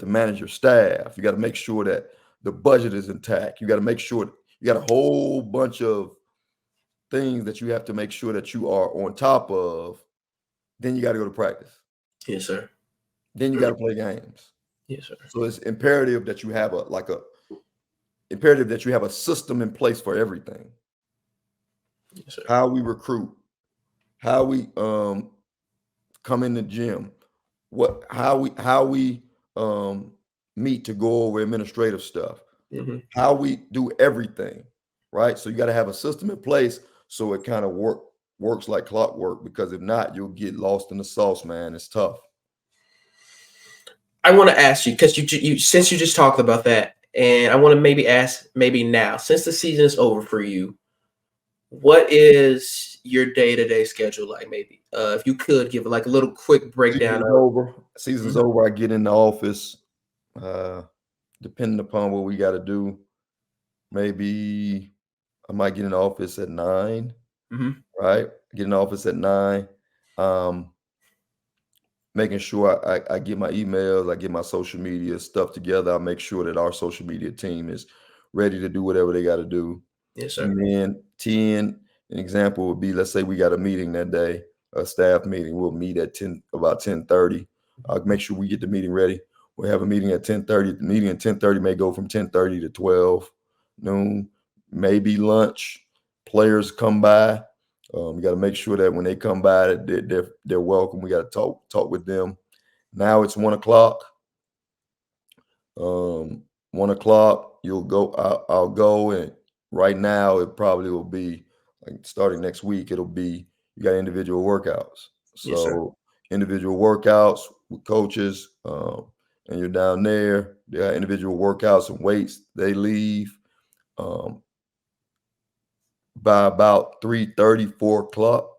manage your staff. You got to make sure that the budget is intact. You got to make sure you got a whole bunch of things that you have to make sure that you are on top of. Then you got to go to practice. Yes, sir. Then you got to play games. Yes, sir. So it's imperative that you have a system in place for everything. Yes, sir. How we recruit, how we come in the gym, how we meet to go over administrative stuff, how we do everything, right? So you got to have a system in place so it kind of works like clockwork, because if not, you'll get lost in the sauce, man. It's tough. I want to ask you, because you since you just talked about that, and I want to maybe ask, maybe now, since the season is over for you, what is your day-to-day schedule like? Maybe if you could give like a little quick breakdown of. Season's over. I get in the office, depending upon what we got to do. Maybe I might get in the office at 9, right? Get in the office at 9. Making sure I get my emails, I get my social media stuff together. I make sure that our social media team is ready to do whatever they got to do. Yes, sir. And then 10, an example would be, let's say we got a meeting that day, a staff meeting. We'll meet at about 10:30. I'll make sure we get the meeting ready. We'll have a meeting at 10:30. The meeting at 10:30 may go from 10:30 to 12 noon, maybe lunch. Players come by. We got to make sure that when they come by, they're welcome. We got to talk with them. Now it's 1 o'clock. 1 o'clock, you'll go. I'll go, and right now it probably will be like starting next week. It'll be, you got individual workouts. Yes, sir. So individual workouts with coaches, and you're down there. They got individual workouts and weights. They leave by about 3:30, 4 o'clock.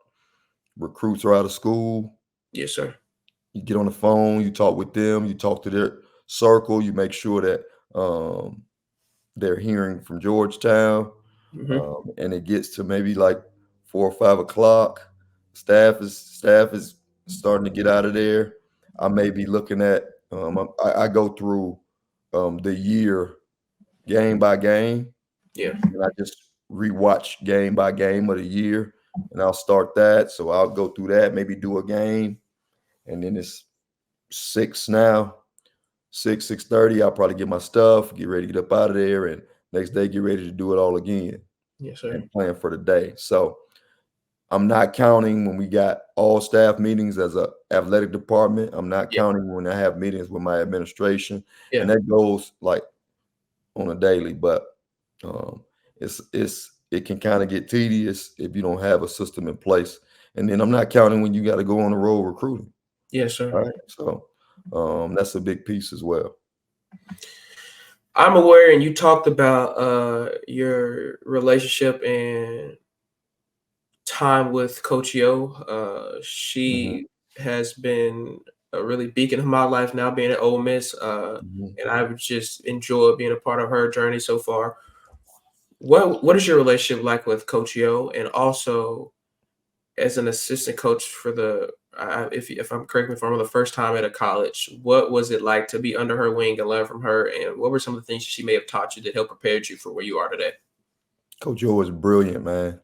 Recruits are out of school. Yes, sir. You get on the phone, you talk with them, you talk to their circle, you make sure that they're hearing from Georgetown, and it gets to maybe like 4 or 5 o'clock. Staff is starting to get out of there. I may be looking at. I go through the year game by game. Yeah. And I just rewatch game by game of the year, and I'll start that. So I'll go through that, maybe do a game, and then it's 6 now. 6:30. I'll probably get my stuff, get ready to get up out of there, and next day get ready to do it all again. Yes, sir. And plan for the day. So I'm not counting when we got all staff meetings as a athletic department. I'm not counting when I have meetings with my administration, and that goes like on a daily. But it can kind of get tedious if you don't have a system in place. And then I'm not counting when you got to go on the road recruiting. Yes, sir. Right. So that's a big piece as well. I'm aware, and you talked about your relationship and time with Coach Yo. She has been a really beacon in my life now, being at Ole Miss, and I've just enjoyed being a part of her journey so far. What is your relationship like with Coach Yo, and also as an assistant coach for the if I'm correct me if I'm the first time at a college, what was it like to be under her wing and learn from her, and what were some of the things she may have taught you that helped prepare you for where you are today? Coach Yo is brilliant, man.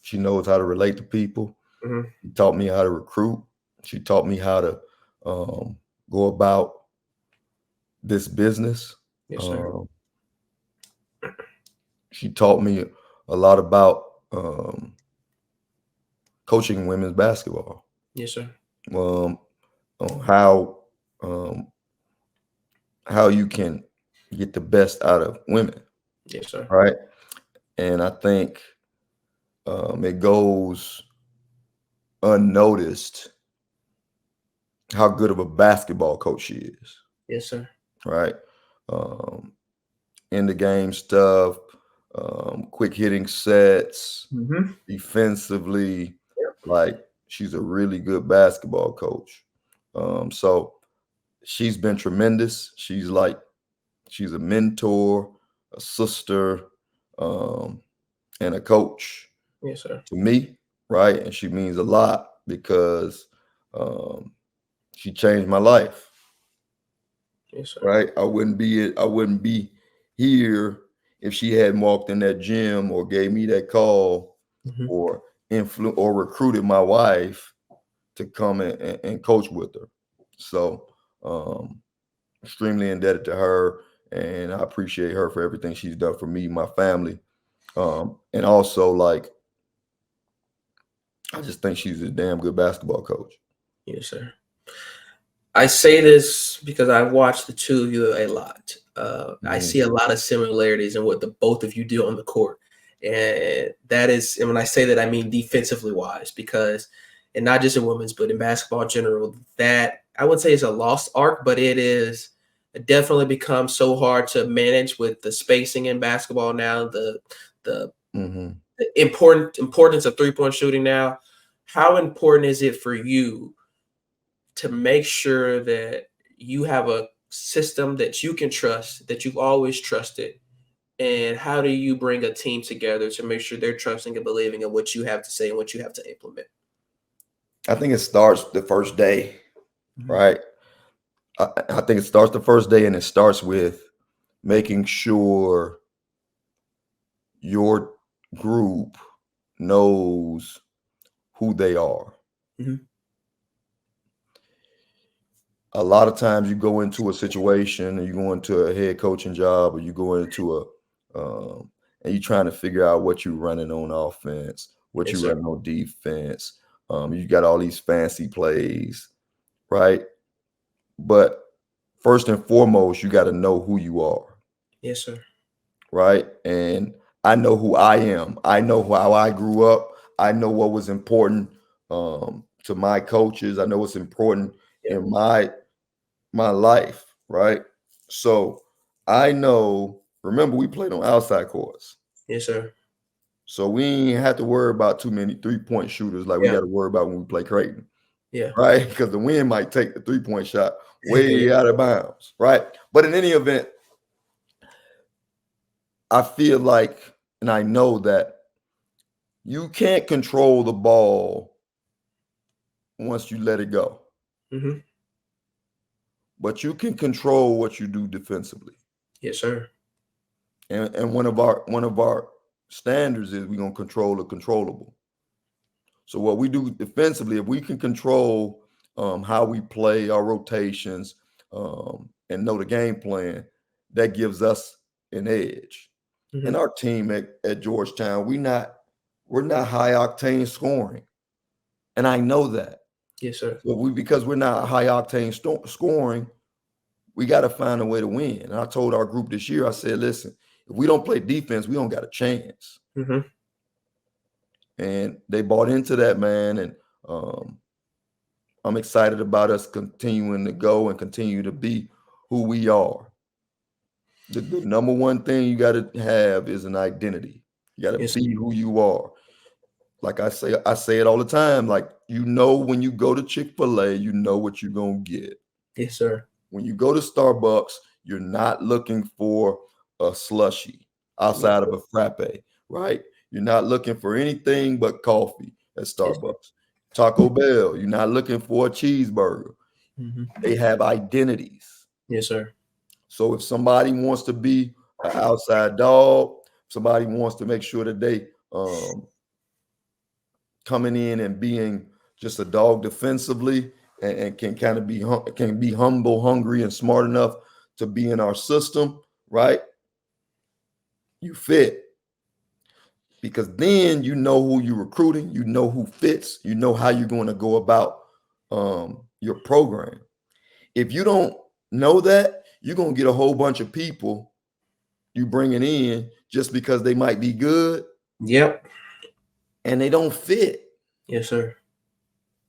She knows how to relate to people. She taught me how to recruit. She taught me how to go about this business. Yes, sir. She taught me a lot about coaching women's basketball. Yes, sir. How you can get the best out of women. Yes, sir. Right. And I think it goes unnoticed how good of a basketball coach she is. Yes, sir. Right. In the game stuff, quick hitting sets, defensively, like she's a really good basketball coach. So she's been tremendous. She's a mentor, a sister, and a coach. Yes, sir. to me, right? And she means a lot because she changed my life, Yes, sir. right? I wouldn't be here if she hadn't walked in that gym or gave me that call Mhm. or recruited my wife to come and coach with her. So extremely indebted to her, and I appreciate her for everything she's done for me, my family. And also, like, I just think she's a damn good basketball coach. Yes, sir. I say this because I've watched the two of you a lot. I see a lot of similarities in what the both of you do on the court. And when I say that, I mean defensively wise, because, and not just in women's, but in basketball in general, that I would say is a lost art, but it definitely becomes so hard to manage with the spacing in basketball now, the Mm-hmm. the importance of 3-point shooting now. How important is it for you to make sure that you have a system that you can trust, that you've always trusted? And how do you bring a team together to make sure they're trusting and believing in what you have to say and what you have to implement? I think it starts the first day, Mhm. right? I think it starts the first day, and it starts with making sure your group knows who they are. Mhm. A lot of times you go into a situation and you go into a head coaching job, or you go into and you're trying to figure out what you're running on offense, what Yes, you're sir. running on defense. You got all these fancy plays, right? But first and foremost, you got to know who you are, Yes, sir. right? And I know who I am. I know how I grew up. I know what was important to my coaches. I know what's important Yeah. in my life, right? So I know, remember, we played on outside courts. Yes, sir. So we ain't have to worry about too many 3-point shooters like we Yeah. got to worry about when we play Creighton, Yeah. right? Because the wind might take the 3-point shot Yeah. way out of bounds, right? But in any event, I feel like, and I know that you can't control the ball once you let it go, Mhm. but you can control what you do defensively. Yes, sir. And one of our standards is we're gonna control the controllable. So what we do defensively, if we can control how we play our rotations and know the game plan, that gives us an edge. And Mhm. our team at Georgetown, we're not high octane scoring, and I know that. Yes, sir. So because we're not high octane scoring, we got to find a way to win. And I told our group this year, I said, listen, if we don't play defense, we don't got a chance. Mhm. And they bought into that, man. And I'm excited about us continuing to go and continue to be who we are. The number one thing you got to have is an identity. You got to Yes. be who you are. Like I say it all the time. Like, when you go to Chick-fil-A, you know what you're gonna get. Yes, sir. When you go to Starbucks, you're not looking for a slushy Yes, outside of sir. a frappe, right? You're not looking for anything but coffee at Yes, sir. Starbucks. Taco Bell, you're not looking for a cheeseburger. Mhm. They have identities. Yes, sir. So if somebody wants to be an outside dog, somebody wants to make sure that they coming in and being just a dog defensively and can kind of be humble, hungry, and smart enough to be in our system, right? You fit, because then you know who you're recruiting, you know who fits, you know how you're going to go about your program. If you don't know that, you're going to get a whole bunch of people you bringing in just because they might be good Yep. and they don't fit. Yes, sir.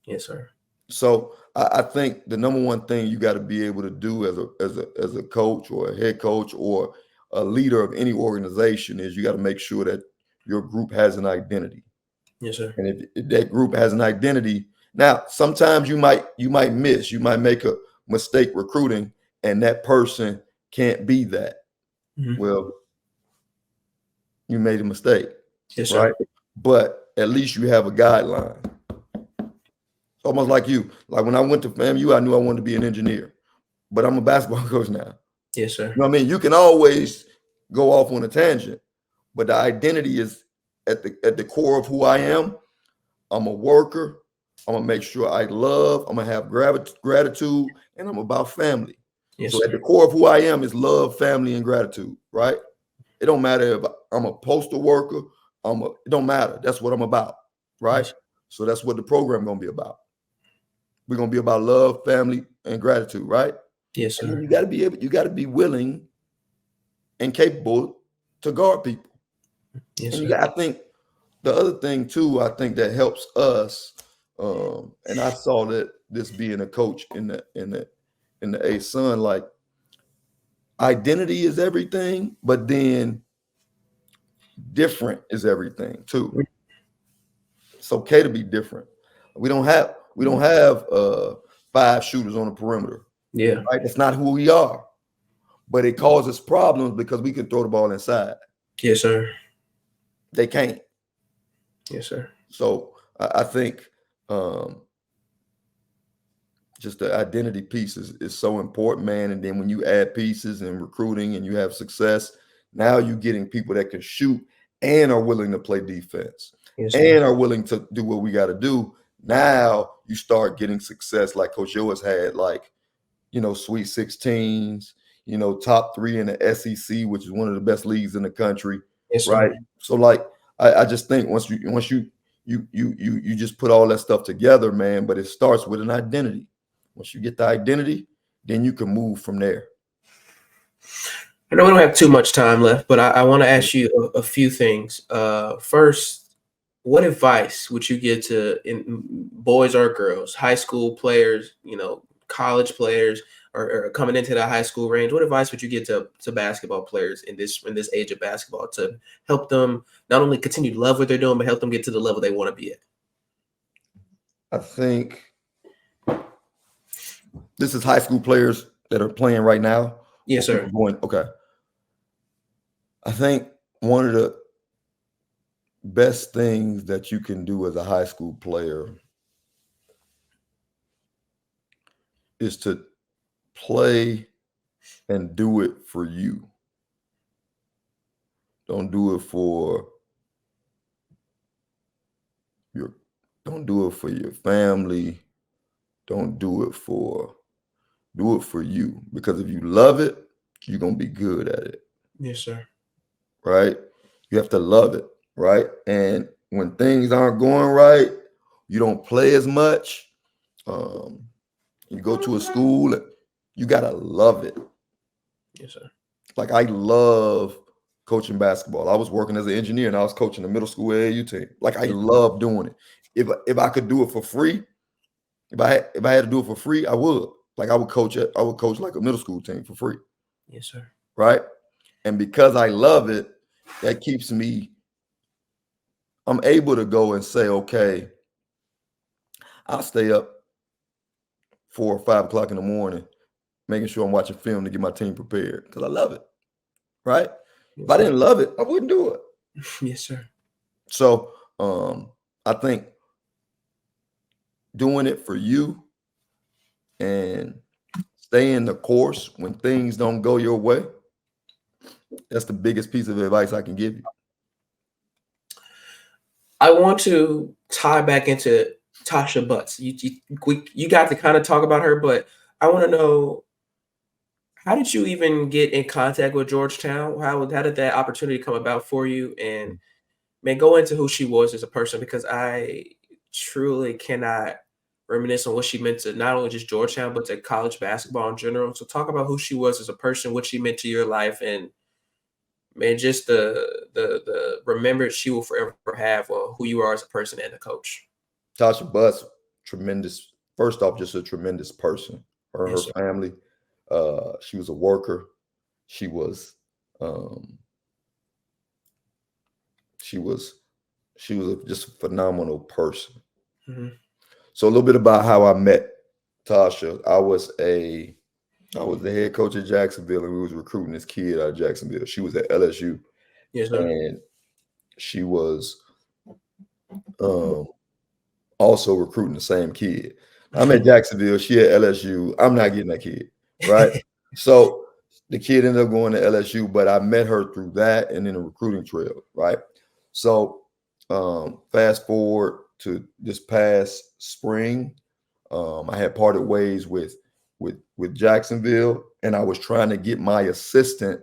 Yes, sir. So I think the number one thing you got to be able to do as a coach or a head coach or a leader of any organization is you got to make sure that your group has an identity. Yes, sir. And if that group has an identity, now sometimes you might miss, you might make a mistake recruiting, and that person can't be that. Mhm. Well, you made a mistake, Yes, right? sir. But at least you have a guideline. Almost like you. Like when I went to FAMU, I knew I wanted to be an engineer, but I'm a basketball coach now. Yes, sir. You know what I mean? You can always go off on a tangent, but the identity is at the core of who I am. I'm a worker. I'm gonna make sure I love. I'm gonna have gratitude, and I'm about family. Yes, So sir. at the core of who I am is love, family, and gratitude. Right? It don't matter if I'm a postal worker. It don't matter. That's what I'm about. Right? Yes. So that's what the program gonna be about. We're gonna be about love, family, and gratitude. Right? Yes, And sir. then you got to be able. You got to be willing and capable to guard people. Yes, And sir. I think the other thing too, I think that helps us, and I saw that this being a coach in the A-Sun, like identity is everything, but then different is everything too. It's okay to be different. We don't have 5 shooters on the perimeter. Yeah. Right? That's not who we are. But it causes problems because we can throw the ball inside. Yes, sir. They can't. Yes, sir. So I think just the identity piece is so important, man. And then when you add pieces and recruiting and you have success, now you're getting people that can shoot and are willing to play defense Yes, and sir. are willing to do what we got to do. Now you start getting success like Coach Yo's had, like, Sweet 16s, top 3 in the SEC, which is one of the best leagues in the country. Yes, sir. Right. So like I just think once you just put all that stuff together, man, but it starts with an identity. Once you get the identity, then you can move from there. I know we don't have too much time left, but I want to ask you a few things. First, what advice would you give to boys or girls, high school players, college players, or coming into the high school range? What advice would you give to basketball players in this age of basketball to help them not only continue to love what they're doing, but help them get to the level they want to be at? I think this is high school players that are playing right now. Yes, sir. Okay. I think one of the best things that you can do as a high school player is to play and do it for you. Don't do it for your family. Don't do it for you. Because if you love it, you're gonna be good at it. Yes, sir. Right? You have to love it, right? And when things aren't going right, you don't play as much. You go to a school, you gotta love it. Yes, sir. Like I love coaching basketball. I was working as an engineer and I was coaching the middle school AAU team. Like I love doing it. If I could do it for free, if I had to do it for free, I would. Like I would coach like a middle school team for free. Yes, sir. Right? And because I love it, that keeps me, I'm able to go and say, okay, I'll stay up 4 or 5 o'clock in the morning, making sure I'm watching film to get my team prepared because I love it. Right? Yes, if I didn't love it, I wouldn't do it. Yes, sir. So I think doing it for you and staying the course when things don't go your way, that's the biggest piece of advice I can give you. I want to tie back into Tasha Butts. You got to kind of talk about her, but I want to know, how did you even get in contact with Georgetown? How did that opportunity come about for you? And man, go into who she was as a person, because I truly cannot reminisce on what she meant to not only just Georgetown, but to college basketball in general. So talk about who she was as a person, what she meant to your life, and man, just the remembrance she will forever have on who you are as a person and a coach. Tasha Butts, tremendous. First off, just a tremendous person. Her Yes, sir. family. She was a worker. She was just a phenomenal person. Mm-hmm. So a little bit about how I met Tasha. I was the head coach at Jacksonville, and we was recruiting this kid out of Jacksonville. She was at LSU. Yes, sir. And she was Also recruiting the same kid. I'm at Jacksonville, she at LSU. I'm not getting that kid, right? So the kid ended up going to LSU, but I met her through that and then a recruiting trail, right? So fast forward to this past spring, I had parted ways with Jacksonville, and I was trying to get my assistant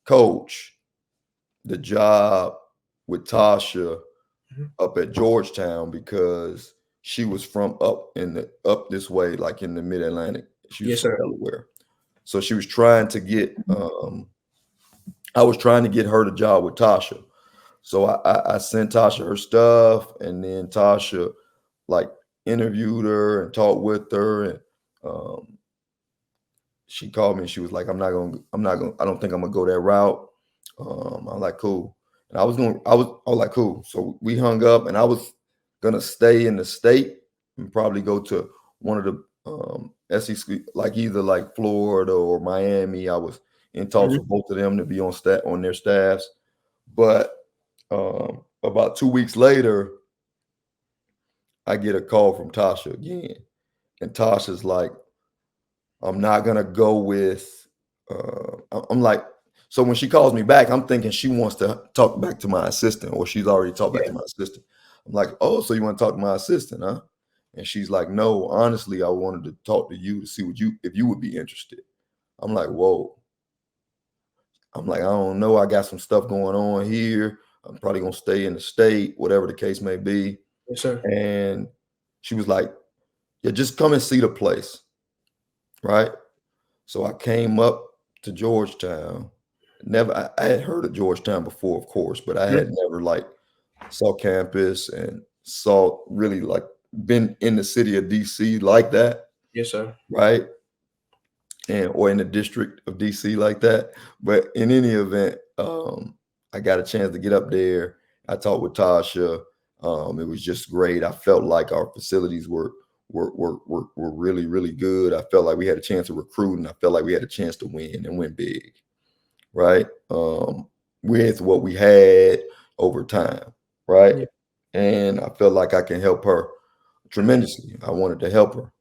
coach the job with Tasha up at Georgetown because she was from up this way, like in the mid-Atlantic. She was Yes, from sir. Delaware. So she was trying to get I was trying to get her the job with Tasha. So I sent Tasha her stuff, and then Tasha like interviewed her and talked with her, and um, she called me and she was like, I don't think I'm gonna go that route. I'm like, cool. And I was like, cool. So we hung up, and I was gonna stay in the state and probably go to one of the SEC, like either like Florida or Miami. I was in talks Mhm. with both of them to be on their staffs. But about 2 weeks later, I get a call from Tasha again. And Tasha's like, I'm not gonna go with. I'm like, so when she calls me back, I'm thinking she wants to talk back to my assistant, or she's already talked back Yeah. to my assistant. I'm like, oh, so you want to talk to my assistant, huh? And she's like, no, honestly, I wanted to talk to you to see if you would be interested. I'm like, whoa. I'm like, I don't know. I got some stuff going on here. I'm probably gonna stay in the state, whatever the case may be. Yes, sir. And she was like, yeah, just come and see the place, right? So I came up to Georgetown. I had heard of Georgetown before, of course, but I Mhm. had never like saw campus and saw really like been in the city of DC like that, Yes, sir. right? And or in the district of DC like that. But in any event, I got a chance to get up there. I talked with Tasha. It was just great. I felt like our facilities were really, really good. I felt like we had a chance to recruit, and I felt like we had a chance to win and win big, right? With what we had over time, right? Yeah. And I felt like I can help her tremendously. I wanted to help her.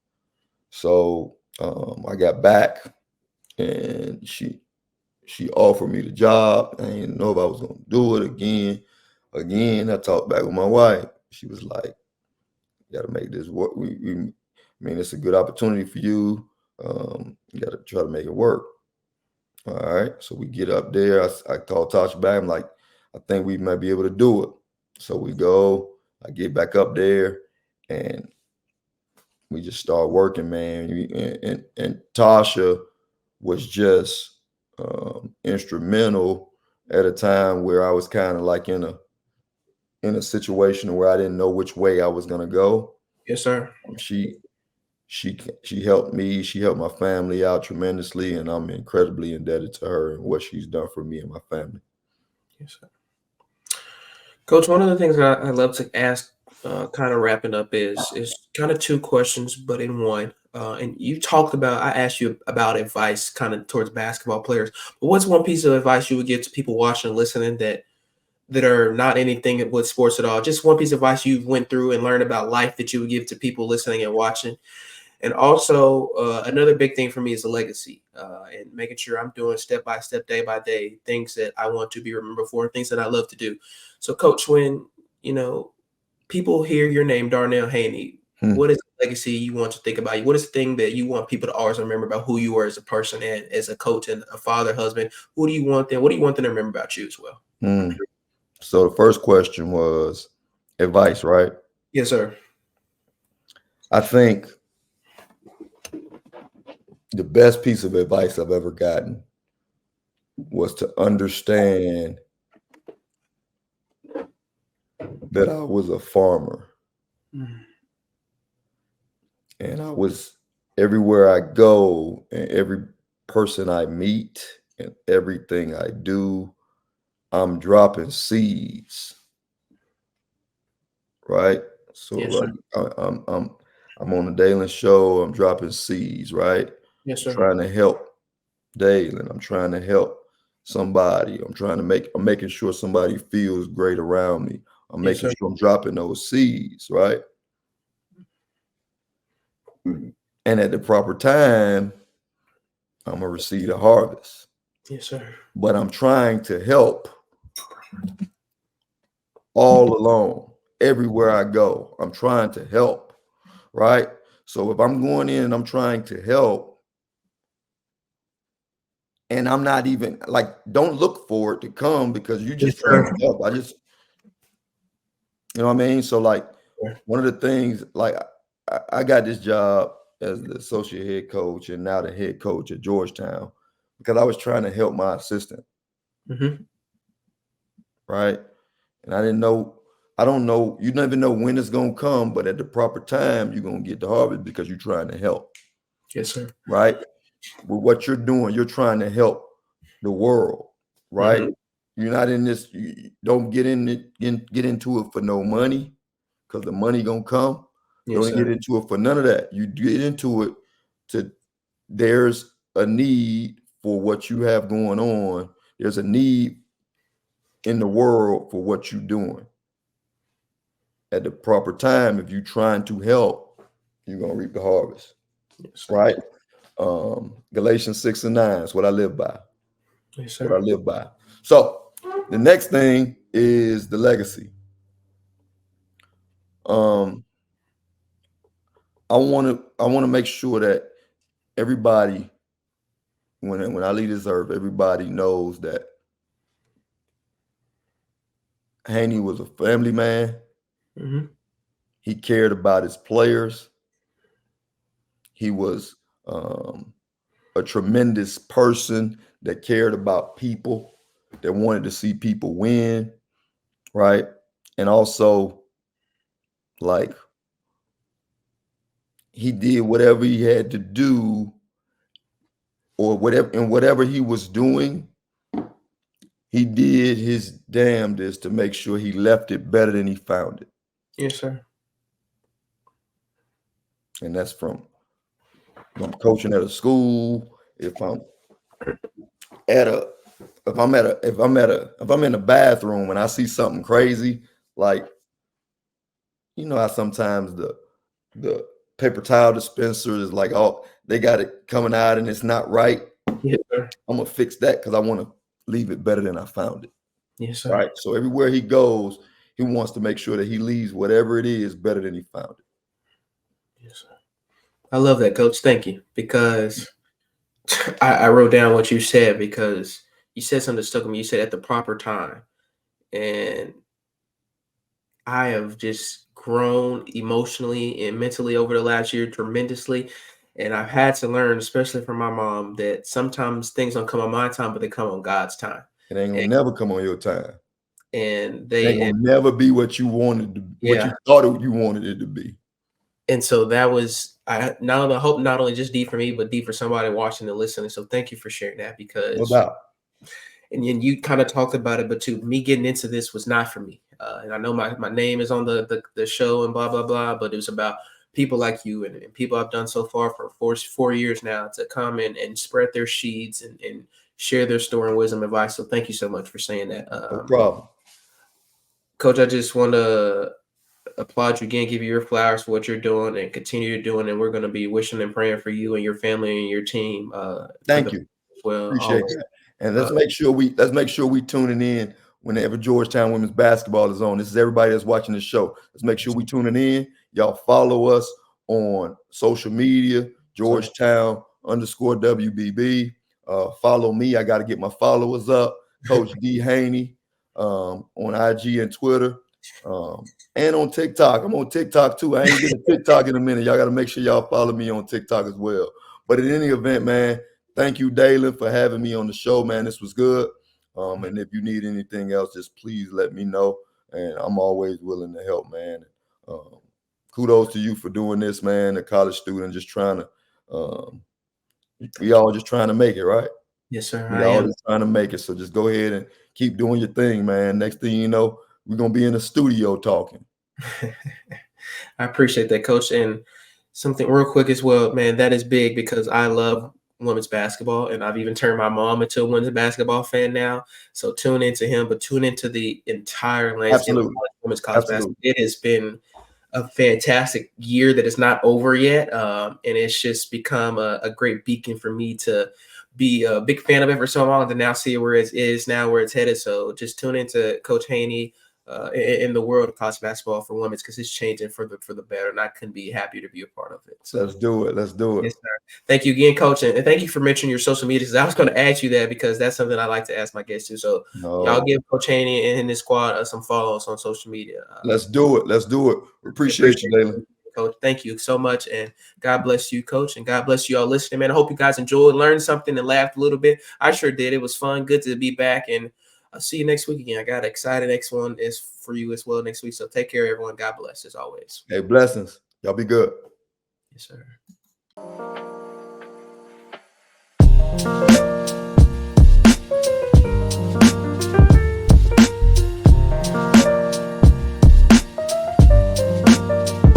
So I got back, and she offered me the job. I didn't know if I was gonna do it again. Again, I talked back with my wife. She was like, "You got to make this work. I mean, it's a good opportunity for you. You got to try to make it work." All right. So we get up there. I call Tasha back. I'm like, "I think we might be able to do it." So we go. I get back up there, and we just start working, man. And Tasha was just instrumental at a time where I was kind of like in a situation where I didn't know which way I was gonna go. Yes, sir. She she helped me. She helped my family out tremendously, and I'm incredibly indebted to her and what she's done for me and my family. Yes, sir. Coach, one of the things I love to ask, kind of wrapping up, is kind of two questions, but in one. And you talked about, I asked you about advice kind of towards basketball players. But what's one piece of advice you would give to people watching and listening that are not anything with sports at all? Just one piece of advice you went through and learned about life that you would give to people listening and watching. And also, another big thing for me is a legacy, and making sure I'm doing step by step, day by day, things that I want to be remembered for, and things that I love to do. So, Coach, when you know people hear your name, Darnell Haney, Hmm. what is the legacy you want to think about you? What is the thing that you want people to always remember about who you were as a person and as a coach and a father, husband? Who do you want them? What do you want them to remember about you as well? Hmm. So the first question was advice, right? Yes, sir. I think the best piece of advice I've ever gotten was to understand that I was a farmer, Mm. and I was everywhere I go and every person I meet and everything I do, I'm dropping seeds, right? So Yes, like sir. I'm on the Dalen show, I'm dropping seeds, right? Yes, I'm sir. trying to help Dalen. I'm trying to help somebody. I'm making sure somebody feels great around me. I'm Yes, making sir. sure I'm dropping those seeds, right? And at the proper time, I'm gonna receive a harvest. Yes, sir. But I'm trying to help all along, everywhere I go. I'm trying to help, right? So if I'm going in and I'm trying to help, and I'm not even like, don't look for it to come because you're Yes, just trying sir. to help. You know what I mean? So like Yeah. one of the things, like I got this job as the associate head coach and now the head coach at Georgetown because I was trying to help my assistant, Mm-hmm. right? And I don't know, you never know when it's gonna come, but at the proper time, you're gonna get the harvest because you're trying to help, Yes, sir. right? With what you're doing, you're trying to help the world, right? Mm-hmm. You're not in this, you don't get get into it for no money, because the money gonna come. Yes, Don't get sir. into it for none of that. You get into it to there's a need for what you have going on. There's a need in the world for what you're doing. At the proper time, if you're trying to help, you're gonna reap the harvest. Yes, sir. Right? Galatians 6:9 is what I live by. Yes, What I sir. live by. So the next thing is the legacy. I want to make sure that everybody, when I leave this earth, everybody knows that Haney was a family man. Mm-hmm. He cared about his players. He was a tremendous person that cared about people, that wanted to see people win, right? And also, like, he did whatever he had to do, or whatever he was doing, he did his damnedest to make sure he left it better than he found it. Yes, sir. And that's from I'm coaching at a school, if I'm at a if I'm in a bathroom and I see something crazy, like, you know how sometimes the paper towel dispenser is like, oh, they got it coming out and it's not right. Yes, sir. I'm gonna fix that because I want to leave it better than I found it. Yes, sir. Right. So everywhere he goes, he wants to make sure that he leaves whatever it is better than he found it. Yes, sir. I love that, Coach. Thank you. Because I wrote down what you said because you said something that stuck with me. You said at the proper time. And I have just grown emotionally and mentally over the last year tremendously. And I've had to learn, especially from my mom, that sometimes things don't come on my time, but they come on God's time. It ain't gonna And, never come on your time. and It ain't they, and gonna never be what you wanted to, what you yeah. thought you wanted it to be. And so that was, I hope not only just deep for me, but deep for somebody watching and listening. So thank you for sharing that No because, doubt. and you kind of talked about it, but to me getting into this was not for me. And I know my name is on the show and blah, blah, blah, but it was about people like you and people I've done so far for 4 years now to come and spread their seeds and share their story and wisdom advice. So thank you so much for saying that. No problem. Coach, I just want to applaud you again, give you your flowers for what you're doing and continue doing. And we're going to be wishing and praying for you and your family and your team. Thank you. Well, Appreciate that. And let's make sure we tuning in whenever Georgetown women's basketball is on. This is everybody that's watching the show. Let's make sure we tuning in. Y'all follow us on social media, Georgetown _WBB. Follow me. I got to get my followers up. Coach D Haney on IG and Twitter. And on TikTok. I'm on TikTok too. I ain't getting TikTok in a minute. Y'all got to make sure y'all follow me on TikTok as well. But in any event, man, thank you, Dalen, for having me on the show, man. This was good. And if you need anything else, just please let me know. And I'm always willing to help, man. Kudos to you for doing this, man. A college student just trying to, we all just trying to make it, right? Yes, sir. We all just trying to make it. So just go ahead and keep doing your thing, man. Next thing you know, we're going to be in the studio talking. I appreciate that, Coach. And something real quick as well, man, that is big because I love women's basketball, and I've even turned my mom into a women's basketball fan now. So tune into him, but tune into the entire landscape of women's college basketball. It has been a fantastic year that is not over yet, and it's just become a great beacon for me to be a big fan of it for so long, and to now see where it is now, where it's headed. So just tune into Coach Haney in the world of college basketball for women, because it's changing for the better, and I couldn't be happier to be a part of it. So let's do it. Let's do it. Yes, sir. Thank you again, Coach, and thank you for mentioning your social media, because I was going to ask you that, because that's something I like to ask my guests too. So y'all give Coach Haney and his squad some follows on social media. Let's do it. Let's do it. We appreciate you, Dalen. Coach, thank you so much, and God bless you, Coach, and God bless you all listening, man. I hope you guys enjoyed, learned something, and laughed a little bit. I sure did. It was fun. Good to be back, and I'll see you next week again. I got an exciting next one is for you as well next week. So take care, everyone. God bless, as always. Hey, blessings. Y'all be good. Yes, sir.